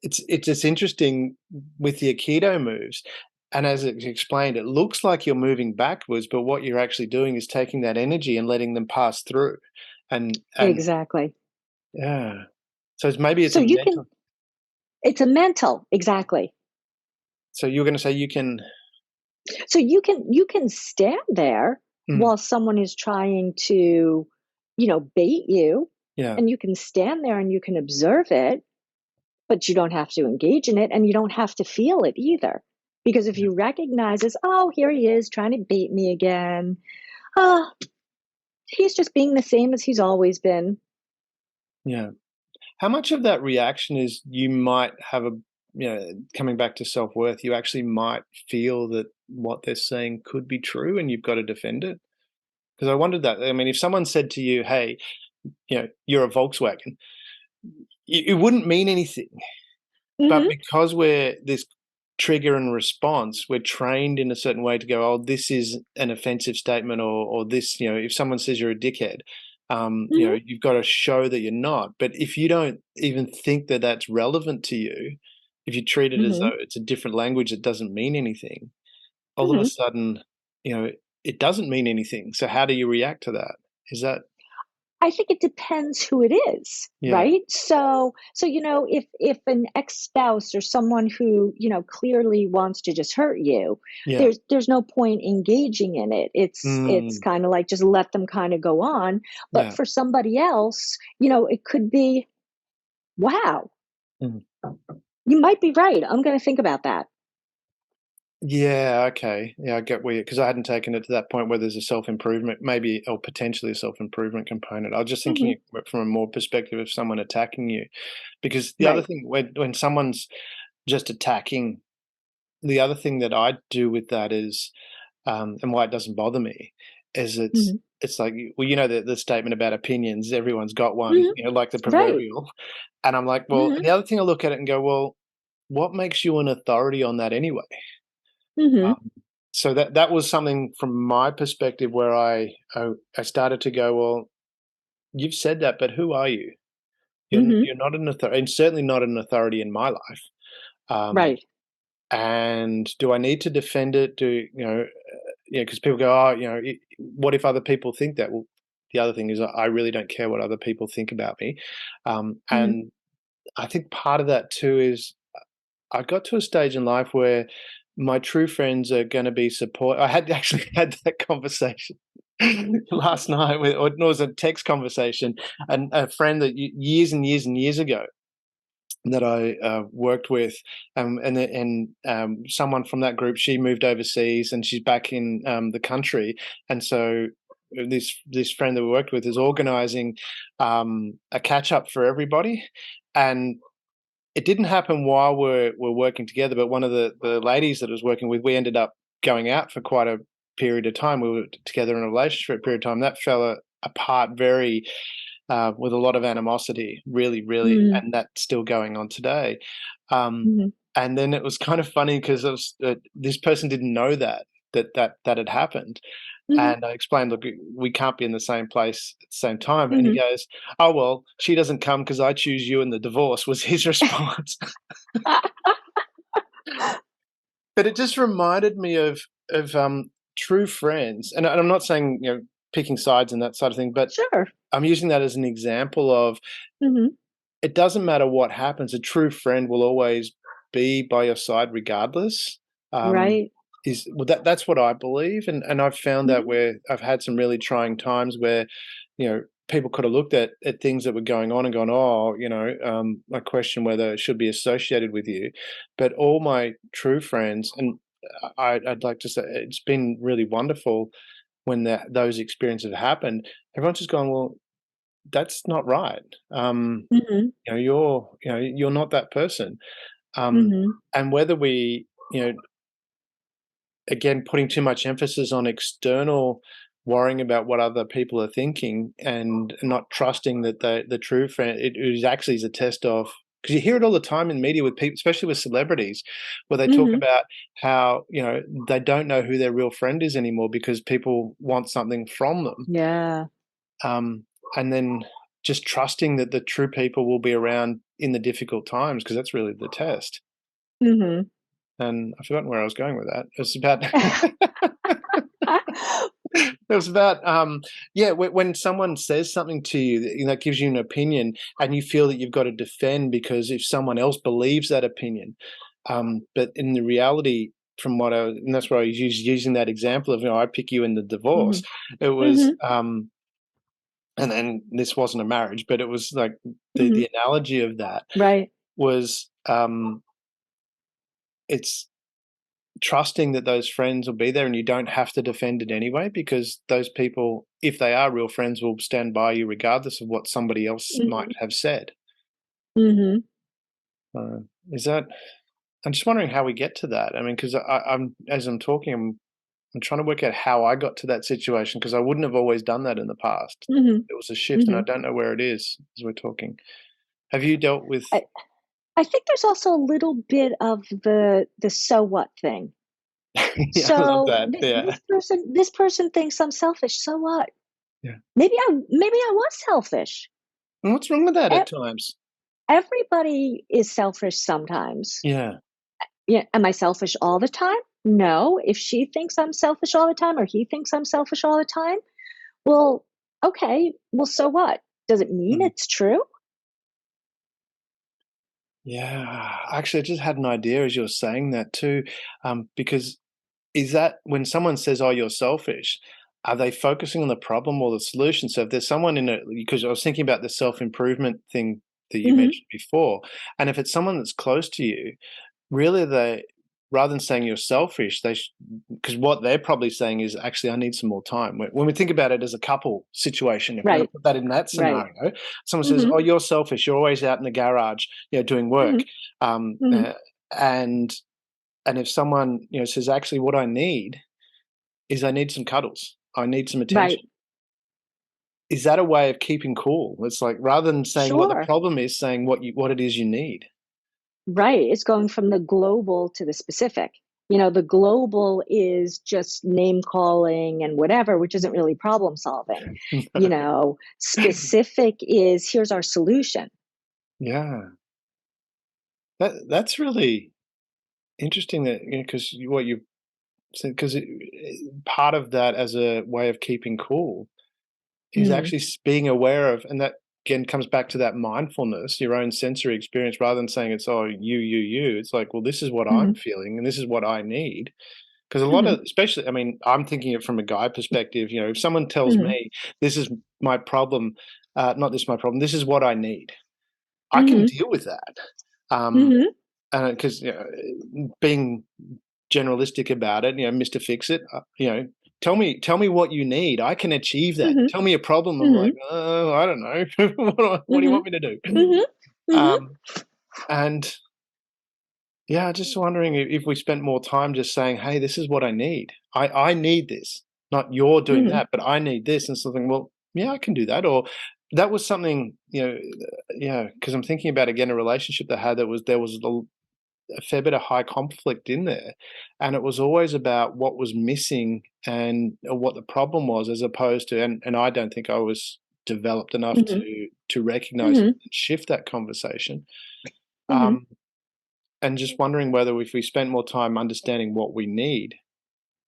Speaker 1: it's just interesting with the Aikido moves, and as it's explained, it looks like you're moving backwards, but what you're actually doing is taking that energy and letting them pass through, and
Speaker 3: Exactly.
Speaker 1: yeah. So maybe it's
Speaker 3: So
Speaker 1: a
Speaker 3: you can
Speaker 1: mental.
Speaker 3: it's a mental, exactly.
Speaker 1: So you're gonna say you can.
Speaker 3: So you can stand there
Speaker 1: Mm,
Speaker 3: while someone is trying to, bait you,
Speaker 1: yeah,
Speaker 3: and you can stand there and you can observe it, but you don't have to engage in it and you don't have to feel it either. Because if
Speaker 1: yeah,
Speaker 3: you recognize as, oh, here he is trying to bait me again. Oh, he's just being the same as he's always been.
Speaker 1: yeah. How much of that reaction is you might have coming back to self-worth, you actually might feel that what they're saying could be true and you've got to defend it? Because I wondered that. I mean, if someone said to you, "Hey, you're a Volkswagen," it wouldn't mean anything. But
Speaker 3: Mhm.
Speaker 1: because we're this trigger and response, we're trained in a certain way to go, "Oh, this is an offensive statement," or this, if someone says you're a dickhead,
Speaker 3: Mhm.
Speaker 1: you've got to show that you're not. But if you don't even think that that's relevant to you, if you treat it as
Speaker 3: Mhm.
Speaker 1: though it's a different language that doesn't mean anything, all of a
Speaker 3: Mhm.
Speaker 1: sudden, you know, it doesn't mean anything. So how do you react to that? Is that
Speaker 3: I think it depends who it is,
Speaker 1: yeah,
Speaker 3: right? So if an ex-spouse or someone who, clearly wants to just hurt you,
Speaker 1: yeah,
Speaker 3: there's no point engaging in it. It's
Speaker 1: mm,
Speaker 3: kind of like just let them kind of go on. But
Speaker 1: yeah.
Speaker 3: for somebody else, it could be, wow,
Speaker 1: Mm.
Speaker 3: you might be right. I'm going to think about that.
Speaker 1: Yeah, okay. Yeah, I get where, because I hadn't taken it to that point where there's a self-improvement, maybe, or potentially a self-improvement component. I was just thinking
Speaker 3: Hmm.
Speaker 1: it from a more perspective of someone attacking you. Because the other
Speaker 3: Right.
Speaker 1: thing, when someone's just attacking, the other thing that I do with that is, and why it doesn't bother me, is
Speaker 3: Hmm.
Speaker 1: it's like, well, the statement about opinions, everyone's got one,
Speaker 3: Hmm.
Speaker 1: like the
Speaker 3: Right.
Speaker 1: proverbial. And I'm like, well,
Speaker 3: Hmm.
Speaker 1: the other thing I look at it and go, well, what makes you an authority on that anyway?
Speaker 3: Hmm.
Speaker 1: Um, so that was something from my perspective where I started to go, well, you've said that, but who are you?
Speaker 3: Hmm.
Speaker 1: You're not an authority, and certainly not an authority in my life. Um,
Speaker 3: Right.
Speaker 1: and do I need to defend it? because people go, oh, what if other people think that? Well, the other thing is I really don't care what other people think about me,
Speaker 3: Mhm.
Speaker 1: and I think part of that too is I got to a stage in life where my true friends are going to be support. I had actually had that conversation last night or it was a text conversation, and a friend that years and years and years ago that I worked with, someone from that group, she moved overseas and she's back in the country, and so this friend that we worked with is organising a catch up for everybody, and it didn't happen while we're working together, but one of the ladies that I was working with, we ended up going out for quite a period of time. We were together in a relationship for a period of time. That fell apart very with a lot of animosity, really, really,
Speaker 3: Mhm.
Speaker 1: and that's still going on today. Um,
Speaker 3: Mhm.
Speaker 1: and then it was kind of funny because this person didn't know that had happened,
Speaker 3: Mhm.
Speaker 1: and I explained, "Look, we can't be in the same place at the same time." And he
Speaker 3: Mhm.
Speaker 1: goes, "Oh, well, she doesn't come because I choose you in the divorce," was his response. But it just reminded me of true friends, and I'm not saying, picking sides and that sort of thing, but
Speaker 3: Sure.
Speaker 1: I'm using that as an example of
Speaker 3: Mhm.
Speaker 1: it doesn't matter what happens, a true friend will always be by your side regardless. Um,
Speaker 3: Right.
Speaker 1: that's what I believe, and I've found that
Speaker 3: Mhm.
Speaker 1: where I've had some really trying times where, people could have looked at things that were going on and gone, "Oh, I question whether it should be associated with you." But all my true friends, and I'd like to say it's been really wonderful when those experiences have happened. Everyone's just gone, "Well, that's not right."
Speaker 3: Mhm.
Speaker 1: You're not that person. Um,
Speaker 3: Mhm.
Speaker 1: and whether we, again, putting too much emphasis on external worrying about what other people are thinking and not trusting that the true friend, it is actually is a test of, because you hear it all the time in media with people, especially with celebrities, where they talk
Speaker 3: Mhm.
Speaker 1: about how, they don't know who their real friend is anymore because people want something from them.
Speaker 3: Yeah.
Speaker 1: Um, and then just trusting that the true people will be around in the difficult times, because that's really the test.
Speaker 3: Mhm.
Speaker 1: And I've forgotten where I was going with that. It's about it was about yeah, when someone says something to you that, gives you an opinion, and you feel that you've got to defend because if someone else believes that opinion, but in the reality, from what and that's why I was using that example of, I pick you in the divorce.
Speaker 3: Mhm.
Speaker 1: It was
Speaker 3: Mhm.
Speaker 1: and then this wasn't a marriage, but it was like
Speaker 3: Mhm.
Speaker 1: the analogy of that
Speaker 3: Right.
Speaker 1: was, it's trusting that those friends will be there and you don't have to defend it anyway, because those people, if they are real friends, will stand by you regardless of what somebody else might
Speaker 3: Mhm.
Speaker 1: have said.
Speaker 3: Mhm.
Speaker 1: Uh, is that? I'm just wondering how we get to that. I mean, because I'm as I'm talking, I'm trying to work out how I got to that situation, because I wouldn't have always done that in the past.
Speaker 3: Mhm.
Speaker 1: It was a shift, and I
Speaker 3: Mhm.
Speaker 1: don't know where it is as we're talking. Have you dealt with?
Speaker 3: I I think there's also a little bit of the "so what" thing.
Speaker 1: Yeah, I love
Speaker 3: So
Speaker 1: that. Yeah,
Speaker 3: this person thinks I'm selfish, so what?
Speaker 1: yeah.
Speaker 3: Maybe I was selfish.
Speaker 1: And what's wrong with that
Speaker 3: E
Speaker 1: at times?
Speaker 3: Everybody is selfish sometimes.
Speaker 1: Yeah.
Speaker 3: Yeah, am I selfish all the time? No. If she thinks I'm selfish all the time or he thinks I'm selfish all the time, well, okay, well, so what? Does it mean
Speaker 1: Mm.
Speaker 3: it's true?
Speaker 1: Yeah, actually, I just had an idea as you were saying that too, because is that when someone says, "Oh, you're selfish," are they focusing on the problem or the solution? So if there's someone in it, because I was thinking about the self-improvement thing that you
Speaker 3: Mhm.
Speaker 1: mentioned before, and if it's someone that's close to you, really, they rather than saying you're selfish, because what they're probably saying is, "Actually, I need some more time." When we think about it as a couple situation, if we're gonna
Speaker 3: Right,
Speaker 1: put that in that
Speaker 3: right.
Speaker 1: scenario, someone says,
Speaker 3: Mhm,
Speaker 1: "Oh, you're selfish. You're always out in the garage, doing work."
Speaker 3: mhm,
Speaker 1: Um,
Speaker 3: mhm.
Speaker 1: uh, and and if someone, says, "Actually, what I need is I need some cuddles. I need some
Speaker 3: Right.
Speaker 1: attention." Is that a way of keeping cool? It's like rather than saying what the
Speaker 3: Sure.
Speaker 1: problem is, saying what it is you need.
Speaker 3: Right. It's going from the global to the specific. The global is just name calling and whatever, which isn't really problem solving. Specific is here's our solution.
Speaker 1: Yeah. That's really interesting that, because what you So, because part of that as a way of keeping cool is
Speaker 3: Mm,
Speaker 1: actually being aware of, and that again comes back to that mindfulness, your own sensory experience, rather than saying it's, oh, you. It's like, well, this is what I'm
Speaker 3: mhm,
Speaker 1: feeling and this is what I need. Because a lot
Speaker 3: mhm,
Speaker 1: of, especially, I mean, I'm thinking it from a guy perspective. If someone tells
Speaker 3: mhm,
Speaker 1: me this is my problem, not this is my problem, this is what I need, I can
Speaker 3: mhm,
Speaker 1: deal with that. Um,
Speaker 3: mhm,
Speaker 1: because being generalistic about it, Mr. Fix It, tell me what you need. I can achieve that.
Speaker 3: mhm,
Speaker 1: Tell me a problem. I'm like,
Speaker 3: mhm,
Speaker 1: oh, I don't know. What do you
Speaker 3: mhm,
Speaker 1: want me to do?
Speaker 3: mhm, mhm,
Speaker 1: Um, and yeah, just wondering if we spent more time just saying, hey, this is what I need. I need this. Not you're doing
Speaker 3: mhm,
Speaker 1: that, but I need this, and something. Well, yeah, I can do that. Or that was something, yeah. Because I'm thinking about again a relationship that had there was a fair bit of high conflict in there, and it was always about what was missing and what the problem was, as opposed to, and I don't think I was developed enough
Speaker 3: mhm,
Speaker 1: to recognize and
Speaker 3: mhm,
Speaker 1: shift that conversation.
Speaker 3: mhm,
Speaker 1: Um, and just wondering whether if we spent more time understanding what we need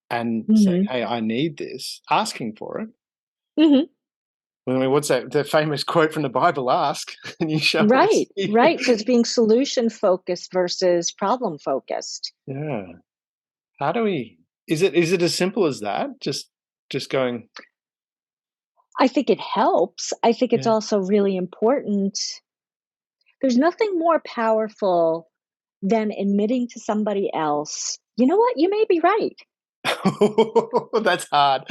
Speaker 1: and saying,
Speaker 3: mhm,
Speaker 1: "Hey, I need this," asking for it.
Speaker 3: mhm.
Speaker 1: I mean, what's that? The famous quote from the Bible: "Ask, and you shall
Speaker 3: Right,
Speaker 1: receive."
Speaker 3: right. So it's being solution focused versus problem focused.
Speaker 1: Yeah. How do we? Is it as simple as that? Just going,
Speaker 3: I think it helps. I think it's
Speaker 1: yeah.
Speaker 3: also really important. There's nothing more powerful than admitting to somebody else, you know what? You may be right.
Speaker 1: That's hard.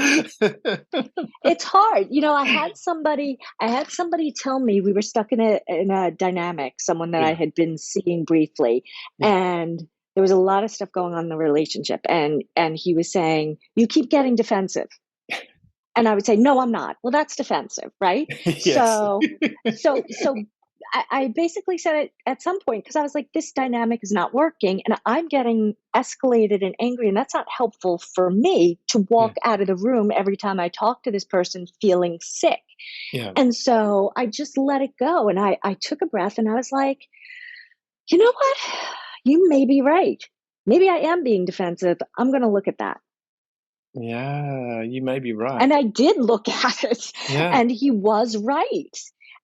Speaker 3: It's hard. I had somebody tell me we were stuck in a dynamic, someone that I
Speaker 1: Yeah,
Speaker 3: had been seeing briefly,
Speaker 1: yeah.
Speaker 3: and there was a lot of stuff going on in the relationship, and he was saying, "You keep getting defensive." And I would say, "No, I'm not." Well, that's defensive, right?
Speaker 1: Yes.
Speaker 3: So I basically said it at some point because I was like, "This dynamic is not working, and I'm getting escalated and angry, and that's not helpful for me to
Speaker 1: Yeah,
Speaker 3: walk out of the room every time I talk to this person feeling sick."
Speaker 1: yeah,
Speaker 3: And so I just let it go, and I took a breath, and I was like, "You know what? You may be right. Maybe I am being defensive. I'm going to look at that."
Speaker 1: yeah, you may be right.
Speaker 3: And I did look at it,
Speaker 1: Yeah,
Speaker 3: and he was right.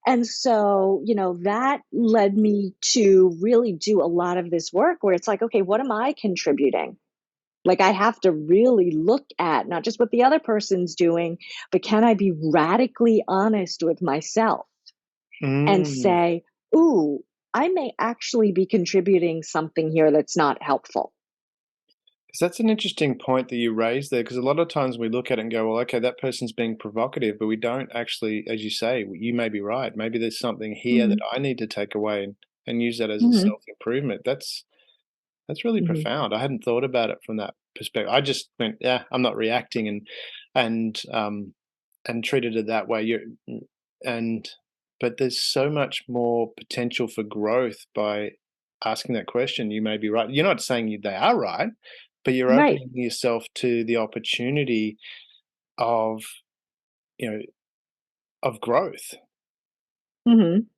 Speaker 3: And so, that led me to really do a lot of this work where it's like, okay, what am I contributing? Like, I have to really look at not just what the other person's doing, but can I be radically honest with myself and
Speaker 1: mm.
Speaker 3: say, ooh, I may actually be contributing something here that's not helpful.
Speaker 1: 'Cause that's an interesting point that you raised there, because a lot of times we look at it and go, "Well, okay, that person's being provocative," but we don't actually, as you say, you may be right. Maybe there's something here that
Speaker 3: Hmm.
Speaker 1: I need to take away and use that as a
Speaker 3: Hmm.
Speaker 1: self-improvement. That's really
Speaker 3: Hmm.
Speaker 1: profound. I hadn't thought about it from that perspective. I just went, "Yeah, I'm not reacting," and, um, and treated it that way. And but there's so much more potential for growth by asking that question. You may be right. You're not saying they are right, but you're
Speaker 3: Right.
Speaker 1: opening yourself to the opportunity of, you know, of growth.
Speaker 3: Hmm.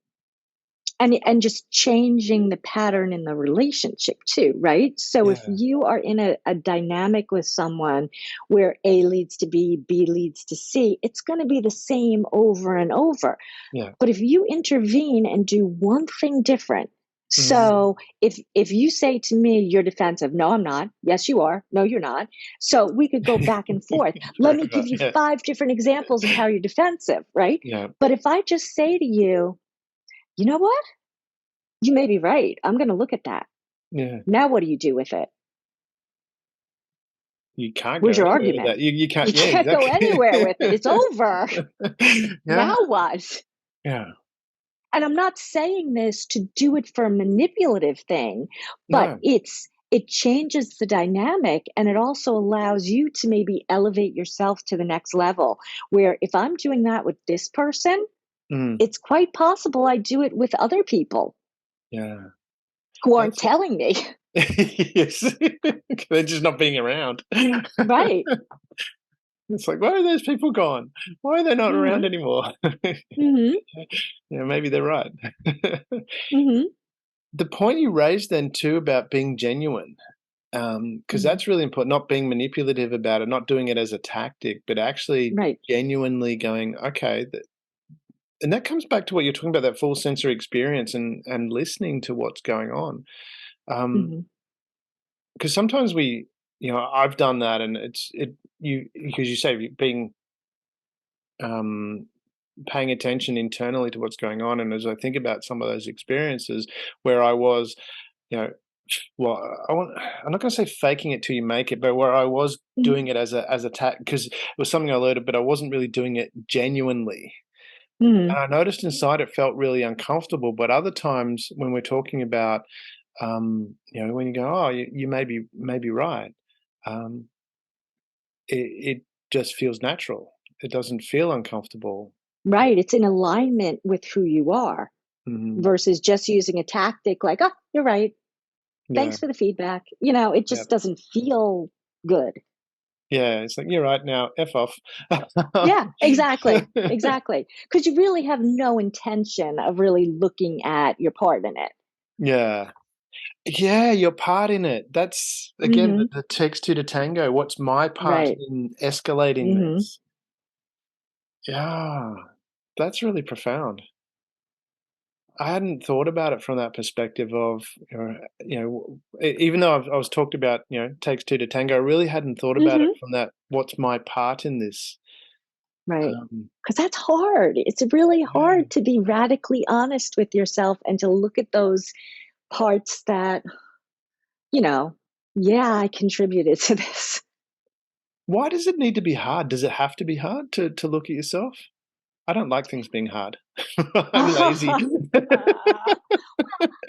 Speaker 3: And just changing the pattern in the relationship too, right? So if
Speaker 1: Yeah,
Speaker 3: you are in a dynamic with someone where A leads to B leads to C, it's going to be the same over and over.
Speaker 1: yeah.
Speaker 3: But if you intervene and do one thing different,
Speaker 1: Mm.
Speaker 3: so if you say to me you're defensive, no I'm not, yes you are, no you're not, so we could go back and forth. Let me
Speaker 1: Forever,
Speaker 3: give you
Speaker 1: yeah.
Speaker 3: 5 different examples of how you're defensive, right?
Speaker 1: Yeah,
Speaker 3: But if I just say to you, you know what, you may be right. I'm going to look at that.
Speaker 1: yeah.
Speaker 3: Now, what do you do with it?
Speaker 1: You can't
Speaker 3: Where's
Speaker 1: go
Speaker 3: your
Speaker 1: anywhere with
Speaker 3: argument?
Speaker 1: that. You
Speaker 3: You
Speaker 1: can't, yeah,
Speaker 3: can't go anywhere
Speaker 1: exactly.
Speaker 3: with it. It's over.
Speaker 1: Yeah,
Speaker 3: Now what?
Speaker 1: yeah.
Speaker 3: And I'm not saying this to do it for a manipulative thing, but
Speaker 1: No.
Speaker 3: it changes the dynamic and it also allows you to maybe elevate yourself to the next level. Where if I'm doing that with this person,
Speaker 1: Mm,
Speaker 3: it's quite possible I do it with other people
Speaker 1: yeah.
Speaker 3: who aren't
Speaker 1: That's
Speaker 3: telling me.
Speaker 1: yes. They're just not being around.
Speaker 3: Right.
Speaker 1: It's like, where are those people gone? Why are they not around
Speaker 3: Hmm.
Speaker 1: anymore?
Speaker 3: Hmm.
Speaker 1: Yeah, maybe they're right.
Speaker 3: Hmm.
Speaker 1: The point you raised then too about being genuine, Because
Speaker 3: Mhm.
Speaker 1: that's really important, not being manipulative about it, not doing it as a tactic, but actually
Speaker 3: Right.
Speaker 1: genuinely going, "Okay," and that comes back to what you're talking about, that full sensory experience and listening to what's going on.
Speaker 3: Mhm.
Speaker 1: Because sometimes I've done that, and because you say being, um, paying attention internally to what's going on, and as I think about some of those experiences where I was, you know, well, I'm not gonna say faking it till you make it, but where I was
Speaker 3: Mhm.
Speaker 1: doing it as a because it was something I learned, but I wasn't really doing it genuinely.
Speaker 3: Mhm.
Speaker 1: And I noticed inside it felt really uncomfortable, but other times when we're talking about, when you go, "Oh, you may be right," um, it just feels natural. It doesn't feel uncomfortable.
Speaker 3: Right, it's in alignment with who you are
Speaker 1: Mhm.
Speaker 3: versus just using a tactic like, "Oh, you're right.
Speaker 1: Yeah,
Speaker 3: Thanks for the feedback." It
Speaker 1: yeah.
Speaker 3: just doesn't feel good.
Speaker 1: Yeah, it's like, "You're right now, F off."
Speaker 3: Yeah, exactly, exactly. Because you really have no intention of really looking at your part in it.
Speaker 1: Yeah. Yeah, your part in it. That's again
Speaker 3: Mhm.
Speaker 1: the takes two to tango. What's my part
Speaker 3: Right.
Speaker 1: in escalating
Speaker 3: Mhm.
Speaker 1: this? Yeah, that's really profound. I hadn't thought about it from that perspective of, even though I was talked about, takes two to tango, I really hadn't thought about it
Speaker 3: Mhm.
Speaker 1: from that, what's my part in this?
Speaker 3: Right.
Speaker 1: Um,
Speaker 3: Because that's hard. It's really
Speaker 1: yeah.
Speaker 3: hard to be radically honest with yourself and to look at those parts that, you know, "Yeah, I contributed to this."
Speaker 1: Why does it need to be hard? Does it have to be hard to look at yourself? I don't like things being hard. I'm lazy.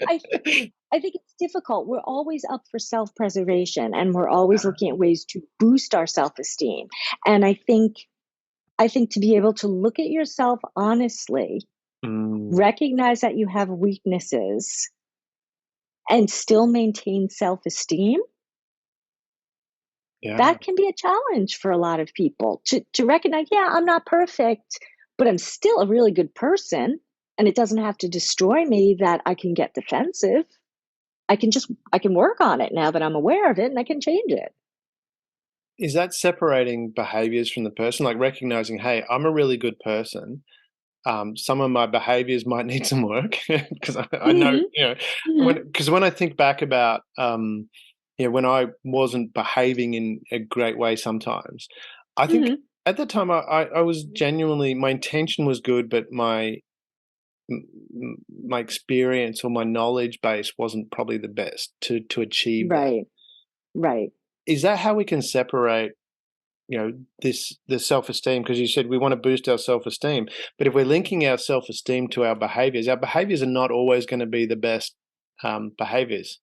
Speaker 3: I I think it's difficult. We're always up for self-preservation, and we're always looking at ways to boost our self-esteem. And I think to be able to look at yourself honestly,
Speaker 1: Mm,
Speaker 3: recognize that you have weaknesses, and still maintain self-esteem,
Speaker 1: yeah.
Speaker 3: that can be a challenge for a lot of people to recognize, yeah, I'm not perfect, but I'm still a really good person, and it doesn't have to destroy me that I can get defensive. I can work on it now that I'm aware of it and I can change it.
Speaker 1: Is that separating behaviors from the person? Like recognizing, "Hey, I'm a really good person. Some of my behaviors might need some work," because I know,
Speaker 3: Mhm. Mhm.
Speaker 1: when I think back about, when I wasn't behaving in a great way sometimes, I think
Speaker 3: Mhm.
Speaker 1: at the time I was genuinely my intention was good, but my experience or my knowledge base wasn't probably the best to achieve that.
Speaker 3: Right. Right.
Speaker 1: Is that how we can separate, the self-esteem? Because you said we want to boost our self-esteem, but if we're linking our self-esteem to our behaviors are not always going to be the best, behaviors.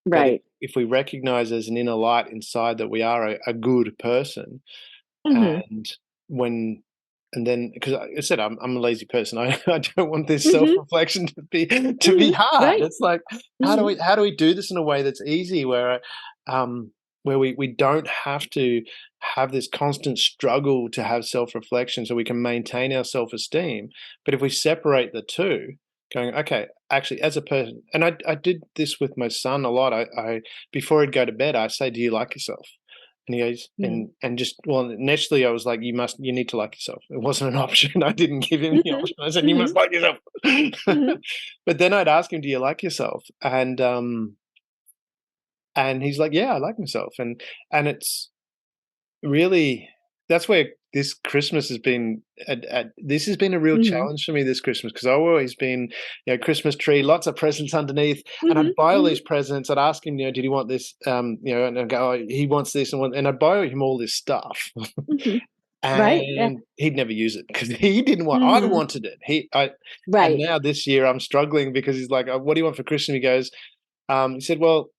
Speaker 1: But if
Speaker 3: Right.
Speaker 1: if we recognize there's an inner light inside that we are a good person,
Speaker 3: Mhm.
Speaker 1: and when and then because I said I'm a lazy person, I don't want this
Speaker 3: Mhm.
Speaker 1: self-reflection to be
Speaker 3: Mhm.
Speaker 1: hard.
Speaker 3: Right.
Speaker 1: It's like,
Speaker 3: Mhm.
Speaker 1: how do we do this in a way that's easy, um, where we don't have to have this constant struggle to have self-reflection so we can maintain our self-esteem. But if we separate the two, going, "Okay, actually, as a person," and I did this with my son a lot. I before he'd go to bed, I say, "Do you like yourself?" And he goes,
Speaker 3: Mhm.
Speaker 1: and just well, initially I was like, you need to like yourself. It wasn't an option. I didn't give him the
Speaker 3: Mhm.
Speaker 1: option. I said, you must
Speaker 3: Mhm.
Speaker 1: like yourself.
Speaker 3: Mhm.
Speaker 1: But then I'd ask him, do you like yourself? And he's like, yeah, I like myself. And it's really, that's where this Christmas has been. This has been a real
Speaker 3: Mhm.
Speaker 1: challenge for me this Christmas because I've always been, Christmas tree, lots of presents underneath, and I'd
Speaker 3: Mhm.
Speaker 1: buy all
Speaker 3: Mhm.
Speaker 1: these presents. I'd ask him, did he want this? And I'd go, oh, he wants this, and I'd buy him all this stuff,
Speaker 3: Mhm. Right. Yeah.
Speaker 1: and he'd never use it because he didn't want. I
Speaker 3: Mhm.
Speaker 1: wanted it. And
Speaker 3: Right.
Speaker 1: now this year I'm struggling because he's like, "What do you want for Christmas?" He goes, he said, "Well,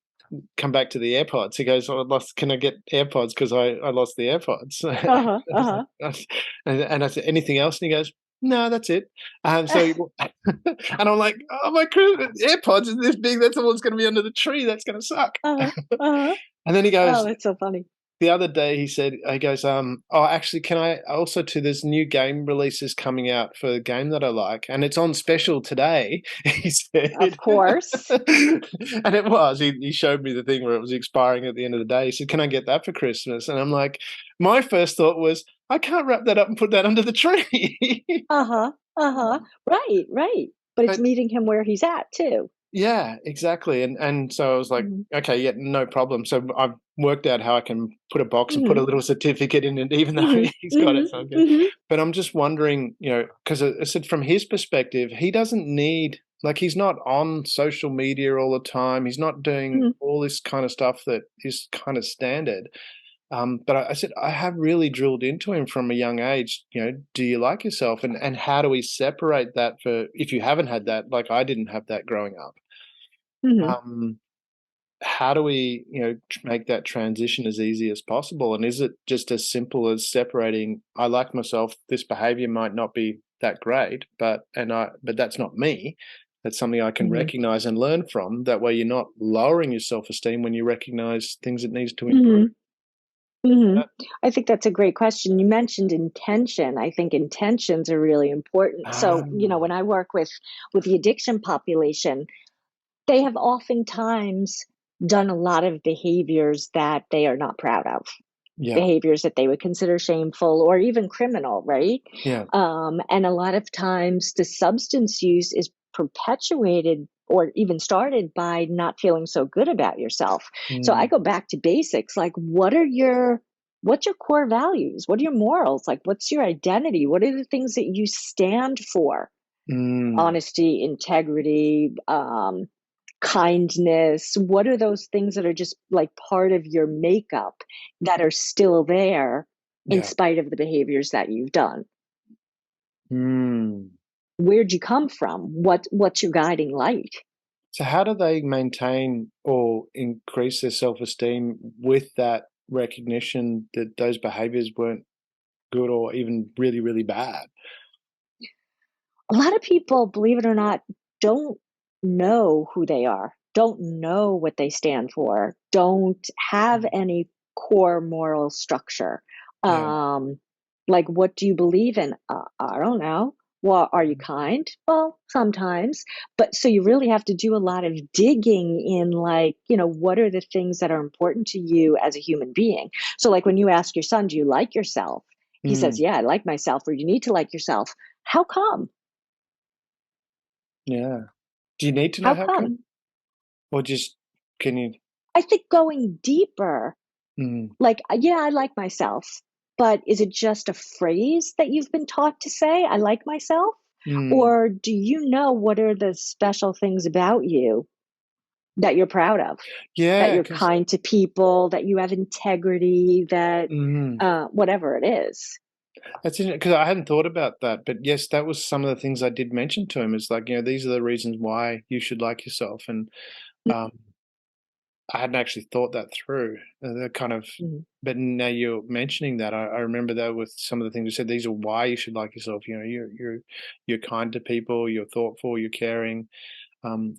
Speaker 1: come back to the AirPods." He goes, "Oh, I lost. Can I get AirPods? Because I lost the AirPods."
Speaker 3: Uh-huh.
Speaker 1: I was like,
Speaker 3: Uh-huh.
Speaker 1: "Gosh." And I said, "Anything else?" And he goes, "No, that's it." And I'm like, "Oh my AirPods is this big. That's all that's going to be under the tree. That's going to suck."
Speaker 3: Uh-huh. Uh-huh.
Speaker 1: And then he
Speaker 3: Oh,
Speaker 1: goes,
Speaker 3: that's so funny.
Speaker 1: the other day he goes, oh, actually, can I also to there's new game releases coming out for the game that I like, and it's on special today, he said.
Speaker 3: Of course.
Speaker 1: And it was. He showed me the thing where it was expiring at the end of the day. He said, can I get that for Christmas? And I'm like, my first thought was, I can't wrap that up and put that under the tree.
Speaker 3: Uh-huh. Uh-huh. Right, right. But it's
Speaker 1: But
Speaker 3: meeting him where he's at too.
Speaker 1: yeah, exactly. And so I was like,
Speaker 3: Mhm.
Speaker 1: okay, yeah, no problem. So I've worked out how I can put a box and put a
Speaker 3: Mhm.
Speaker 1: little certificate in it, even though
Speaker 3: Mhm.
Speaker 1: he's got it.
Speaker 3: Mhm.
Speaker 1: So I'm good.
Speaker 3: Mhm.
Speaker 1: But I'm just wondering, because I said from his perspective, he doesn't need, like, he's not on social media all the time. He's not doing
Speaker 3: Mhm.
Speaker 1: all this kind of stuff that is kind of standard. But I said I have really drilled into him from a young age. Do you like yourself, and how do we separate that for if you haven't had that? Like I didn't have that growing up.
Speaker 3: Mhm.
Speaker 1: Um, how do we, make that transition as easy as possible? And is it just as simple as separating? I like myself. This behavior might not be that great, but that's not me. That's something I can
Speaker 3: Mhm.
Speaker 1: recognize and learn from. That way, you're not lowering your self esteem when you recognize things that needs to improve.
Speaker 3: Mhm. Mhm.
Speaker 1: That,
Speaker 3: I think that's a great question. You mentioned intention. I think intentions are really important. So,
Speaker 1: um,
Speaker 3: when I work with the addiction population, they have oftentimes done a lot of behaviors that they are not proud of,
Speaker 1: yeah,
Speaker 3: behaviors that they would consider shameful or even criminal, right?
Speaker 1: yeah,
Speaker 3: And a lot of times the substance use is perpetuated or even started by not feeling so good about yourself. So I
Speaker 1: mm,
Speaker 3: go back to basics, like what's your core values? What are your morals? Like what's your identity? What are the things that you stand for?
Speaker 1: mm,
Speaker 3: Honesty, integrity, kindness. What are those things that are just like part of your makeup that are still there in
Speaker 1: yeah,
Speaker 3: spite of the behaviors that you've done?
Speaker 1: mm.
Speaker 3: Where'd you come from? What's your guiding light?
Speaker 1: So how do they maintain or increase their self-esteem with that recognition that those behaviors weren't good or even really, really bad?
Speaker 3: A lot of people, believe it or not, don't know who they are, don't know what they stand for, don't have
Speaker 1: Mm.
Speaker 3: any core moral structure.
Speaker 1: Yeah.
Speaker 3: Um, like, what do you believe in? I don't know. Well, are you kind? Well, sometimes. But so you really have to do a lot of digging in, like, what are the things that are important to you as a human being? So, like, when you ask your son, do you like yourself? He says,
Speaker 1: Mm.
Speaker 3: yeah, I like myself, or you need to like yourself. How come?
Speaker 1: Yeah. Do you need to know
Speaker 3: How
Speaker 1: how
Speaker 3: come?
Speaker 1: come? Or just can you
Speaker 3: I think going deeper,
Speaker 1: mm,
Speaker 3: like, yeah, I like myself, but is it just a phrase that you've been taught to say, I like myself?
Speaker 1: mm.
Speaker 3: Or do you know what are the special things about you that you're proud of? That
Speaker 1: Yeah,
Speaker 3: you're
Speaker 1: 'cause
Speaker 3: kind to people, that you have integrity, that
Speaker 1: mm.
Speaker 3: whatever it is.
Speaker 1: That's interesting because I hadn't thought about that, but yes, that was some of the things I did mention to him is like, these are the reasons why you should like yourself, and, um I hadn't actually thought that through. The kind of
Speaker 3: Mhm.
Speaker 1: but now you're mentioning that, I remember that with some of the things you said, these are why you should like yourself. You're kind to people, you're thoughtful, you're caring.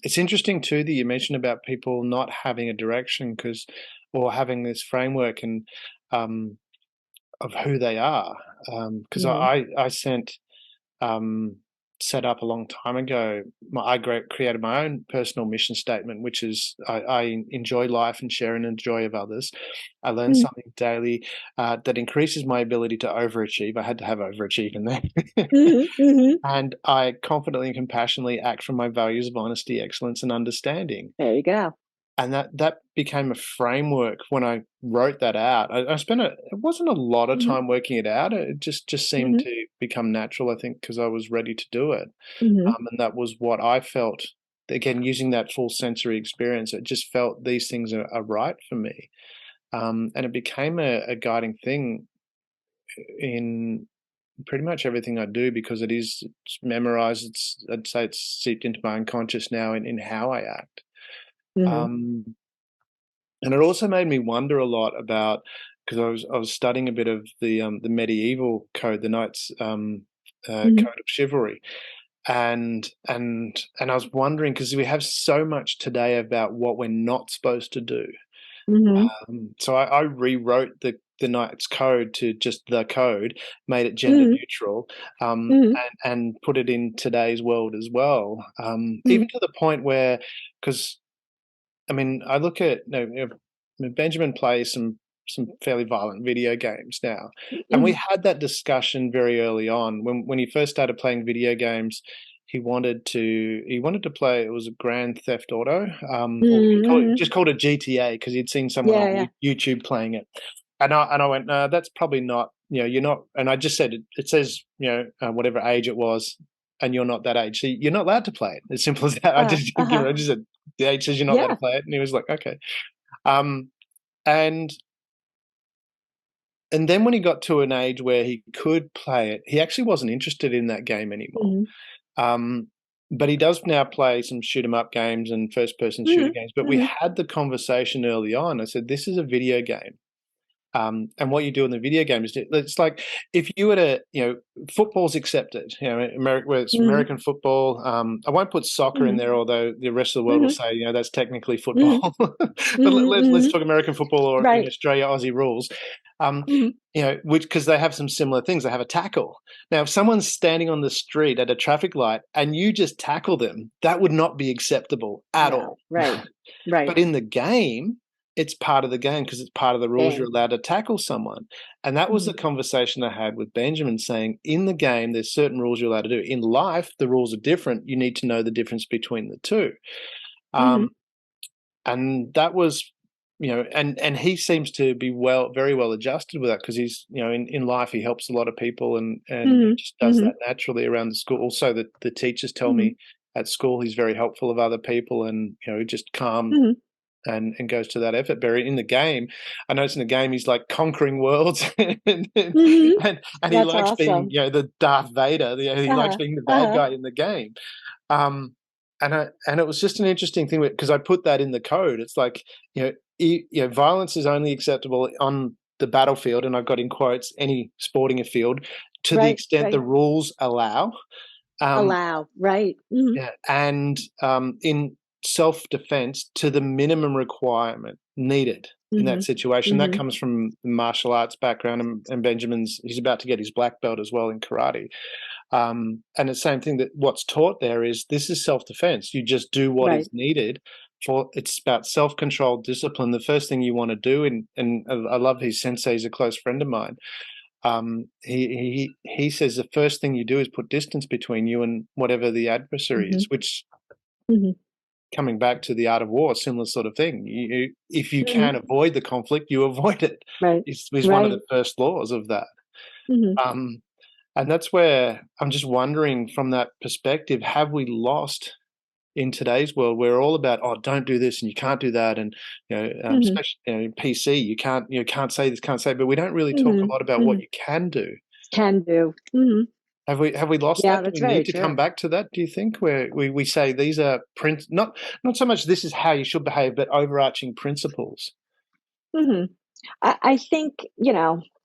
Speaker 1: It's interesting too that you mentioned about people not having a direction because or having this framework and um, of who they are. Because
Speaker 3: Mhm.
Speaker 1: I sent um, set up a long time ago. Created my own personal mission statement, which is I enjoy life and share and enjoy of others. I learn
Speaker 3: Mhm.
Speaker 1: something daily that increases my ability to overachieve. I had to have overachieve in there.
Speaker 3: Mhm. Mhm.
Speaker 1: And I confidently and compassionately act from my values of honesty, excellence, and understanding.
Speaker 3: There you go.
Speaker 1: And that became a framework when I wrote that out. I spent it wasn't a lot of
Speaker 3: Mhm.
Speaker 1: time working it out. It just seemed
Speaker 3: Mhm.
Speaker 1: to become natural, I think, because I was ready to do it.
Speaker 3: Mhm.
Speaker 1: And that was what I felt. Again, using that full sensory experience, it just felt these things are right for me. And it became a guiding thing in pretty much everything I do because it's memorized. I'd say it's seeped into my unconscious now in how I act.
Speaker 3: Mhm.
Speaker 1: Um, And it also made me wonder a lot about because I was studying a bit of the medieval code, the knights
Speaker 3: Mhm.
Speaker 1: code of chivalry, and I was wondering because we have so much today about what we're not supposed to do,
Speaker 3: Mhm.
Speaker 1: So I rewrote the knight's code to just the code, made it gender
Speaker 3: Mhm.
Speaker 1: neutral,
Speaker 3: Mhm.
Speaker 1: and put it in today's world as well. Even
Speaker 3: Mhm.
Speaker 1: to the point where, because I mean, I look at Benjamin plays some fairly violent video games now, and we
Speaker 3: Mhm.
Speaker 1: had that discussion very early on when he first started playing video games. He wanted to play. It was a Grand Theft Auto, or
Speaker 3: Mhm.
Speaker 1: just called it GTA because he'd seen someone on
Speaker 3: Yeah, yeah.
Speaker 1: YouTube playing it, and I went, no, that's probably not. You're not. And I just said it says whatever age it was, and you're not that age, so you're not allowed to play it. As simple as that. I just
Speaker 3: Uh-huh.
Speaker 1: I just said the age says you're not allowed to
Speaker 3: Yeah.
Speaker 1: play it, and he was like, okay. Um, and and then when he got to an age where he could play it, he actually wasn't interested in that game anymore.
Speaker 3: Mhm.
Speaker 1: Um, but he does now play some shoot 'em up games and first person shooter
Speaker 3: Mhm.
Speaker 1: games. But we
Speaker 3: Mhm.
Speaker 1: had the conversation early on. I said, this is a video game. And what you do in the video game is it's like if you were to, football's accepted, where it's
Speaker 3: Mhm.
Speaker 1: American football. I won't put soccer in
Speaker 3: Mhm.
Speaker 1: there, although the rest of the world will
Speaker 3: Mhm.
Speaker 1: say, that's technically
Speaker 3: Mhm.
Speaker 1: football. But
Speaker 3: Mhm.
Speaker 1: let's
Speaker 3: Mhm.
Speaker 1: talk American football, or in
Speaker 3: Right.
Speaker 1: Australia, Aussie rules. Um,
Speaker 3: Mhm.
Speaker 1: which because they have some similar things. They have a tackle. Now, if someone's standing on the street at a traffic light and you just tackle them, that would not be acceptable at
Speaker 3: No.
Speaker 1: all.
Speaker 3: Right. Right.
Speaker 1: But in the game, it's part of the game because it's part of the rules. You're
Speaker 3: Game.
Speaker 1: allowed to tackle someone. And that was
Speaker 3: Mhm.
Speaker 1: the conversation I had with Benjamin, saying in the game, there's certain rules you're allowed to do. In life, the rules are different. You need to know the difference between the two.
Speaker 3: Mhm.
Speaker 1: Um, and that was, and he seems to be very well adjusted with that because he's, in life, he helps a lot of people, and he
Speaker 3: Mhm.
Speaker 1: just does that
Speaker 3: Mhm.
Speaker 1: naturally around the school. Also, the teachers tell
Speaker 3: Mhm.
Speaker 1: me at school he's very helpful of other people, and, just calm
Speaker 3: Mhm.
Speaker 1: and goes to that effort. But in the game, I noticed in the game he's like conquering worlds, and
Speaker 3: Mhm.
Speaker 1: and he
Speaker 3: That's
Speaker 1: likes being,
Speaker 3: awesome.
Speaker 1: the Darth Vader. He likes
Speaker 3: Uh-huh.
Speaker 1: being the bad
Speaker 3: Uh-huh.
Speaker 1: guy in the game. Um, and it was just an interesting thing because I put that in the code. It's like, violence is only acceptable on the battlefield, and I've got in quotes any sporting field, to the
Speaker 3: Right.
Speaker 1: extent the
Speaker 3: Right.
Speaker 1: rules allow. Um,
Speaker 3: Allow. Right. Mhm.
Speaker 1: yeah, and in self-defense to the minimum requirement needed in that
Speaker 3: Mhm.
Speaker 1: situation. That
Speaker 3: Mhm.
Speaker 1: comes from the martial arts background, and he's about to get his black belt as well in karate. And the same thing, that what's taught there is this is self-defense. You just do what is
Speaker 3: Right.
Speaker 1: needed. It's about self-control, discipline. The first thing you want to do, and I love his sensei. He's a close friend of mine. He says the first thing you do is put distance between you and whatever the adversary is,
Speaker 3: Mhm.
Speaker 1: which,
Speaker 3: Mhm.
Speaker 1: coming back to the art of war, similar sort of thing. If you
Speaker 3: Mhm.
Speaker 1: can avoid the conflict, you avoid it.
Speaker 3: Right.
Speaker 1: Is one of the
Speaker 3: Right.
Speaker 1: first laws of that.
Speaker 3: Mhm.
Speaker 1: Um, and that's where I'm just wondering, from that perspective, have we lost in today's world? We're all about, oh, don't do this and you can't do that, and
Speaker 3: Mhm.
Speaker 1: especially PC, you can't say this, can't say, but we don't really talk a
Speaker 3: Mhm.
Speaker 1: lot about what
Speaker 3: Mhm.
Speaker 1: you can do.
Speaker 3: Can do. Mhm.
Speaker 1: Have we lost
Speaker 3: Yeah,
Speaker 1: that? Do
Speaker 3: that's
Speaker 1: we need
Speaker 3: very
Speaker 1: to come
Speaker 3: true.
Speaker 1: back to that, do you think, where we say these are not so much this is how you should behave, but overarching principles?
Speaker 3: Mhm. I think,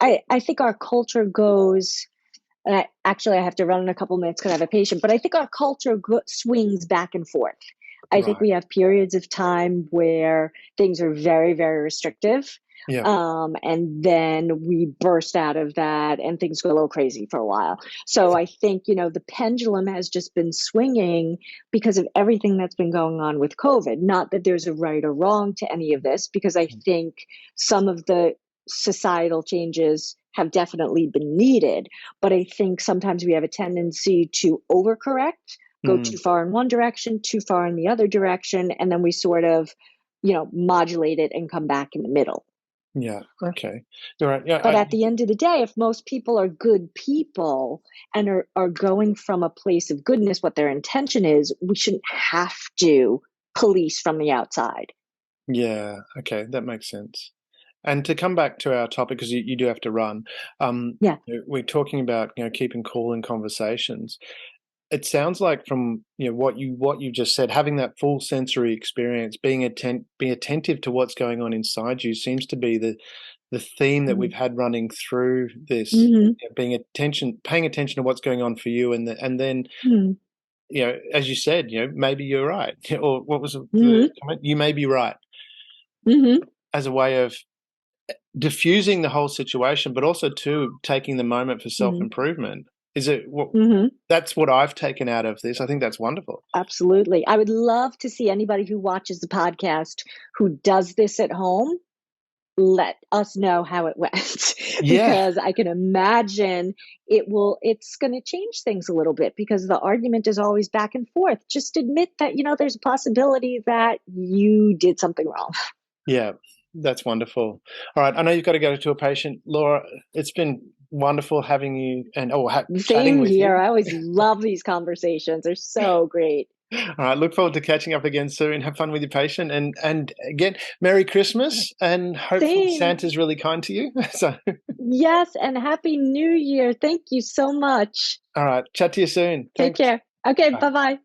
Speaker 3: I think our culture goes, and I have to run in a couple minutes because I have a patient, but I think our culture swings back and forth. I think
Speaker 1: Right.
Speaker 3: we have periods of time where things are very, very restrictive.
Speaker 1: Yeah.
Speaker 3: And then we burst out of that and things go a little crazy for a while. So I think, the pendulum has just been swinging because of everything that's been going on with COVID. Not that there's a right or wrong to any of this, because I think some of the societal changes have definitely been needed. But I think sometimes we have a tendency to overcorrect, go too
Speaker 1: Mm.
Speaker 3: far in one direction, too far in the other direction, and then we sort of, modulate it and come back in the middle.
Speaker 1: Yeah. Okay. You're right. Yeah.
Speaker 3: But at the end of the day, if most people are good people and are going from a place of goodness, what their intention is, we shouldn't have to police from the outside.
Speaker 1: Yeah. Okay. That makes sense. And to come back to our topic, because you do have to run,
Speaker 3: Yeah.
Speaker 1: we're talking about keeping cool in conversations. It sounds like, from what you just said, having that full sensory experience, being attentive to what's going on inside you, seems to be the theme that
Speaker 3: Hmm.
Speaker 1: we've had running through this.
Speaker 3: Hmm.
Speaker 1: Paying attention to what's going on for you, and then,
Speaker 3: Hmm.
Speaker 1: as you said, maybe you're right, or what was the
Speaker 3: Hmm.
Speaker 1: comment? You may be right.
Speaker 3: Hmm.
Speaker 1: as a way of diffusing the whole situation, but also too taking the moment for
Speaker 3: Mhm.
Speaker 1: self-improvement. Is it what
Speaker 3: Mhm.
Speaker 1: that's what I've taken out of this. I think that's wonderful.
Speaker 3: Absolutely. I would love to see anybody who watches the podcast who does this at home, let us know how it went
Speaker 1: Yeah.
Speaker 3: because I can imagine it's going to change things a little bit because the argument is always back and forth. Just admit that, there's a possibility that you did something wrong.
Speaker 1: Yeah. That's wonderful. All right. I know you've got to go to a patient. Laura, it's been wonderful having you and chatting
Speaker 3: Same
Speaker 1: with
Speaker 3: here.
Speaker 1: you.
Speaker 3: I always love these conversations. They're so great.
Speaker 1: All right. Look forward to catching up again soon. Have fun with your patient and again, Merry Christmas and hopefully
Speaker 3: Same.
Speaker 1: Santa's really kind to you. So
Speaker 3: Yes, and happy New Year. Thank you so much.
Speaker 1: all right. Chat to you soon.
Speaker 3: Take
Speaker 1: Thanks.
Speaker 3: care. Okay,
Speaker 1: Bye.
Speaker 3: bye-bye.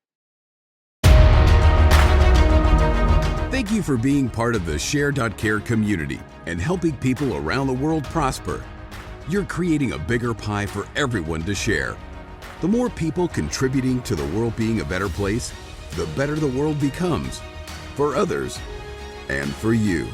Speaker 2: Thank you for being part of the Share.care community and helping people around the world prosper. You're creating a bigger pie for everyone to share. The more people contributing to the world being a better place, the better the world becomes for others and for you.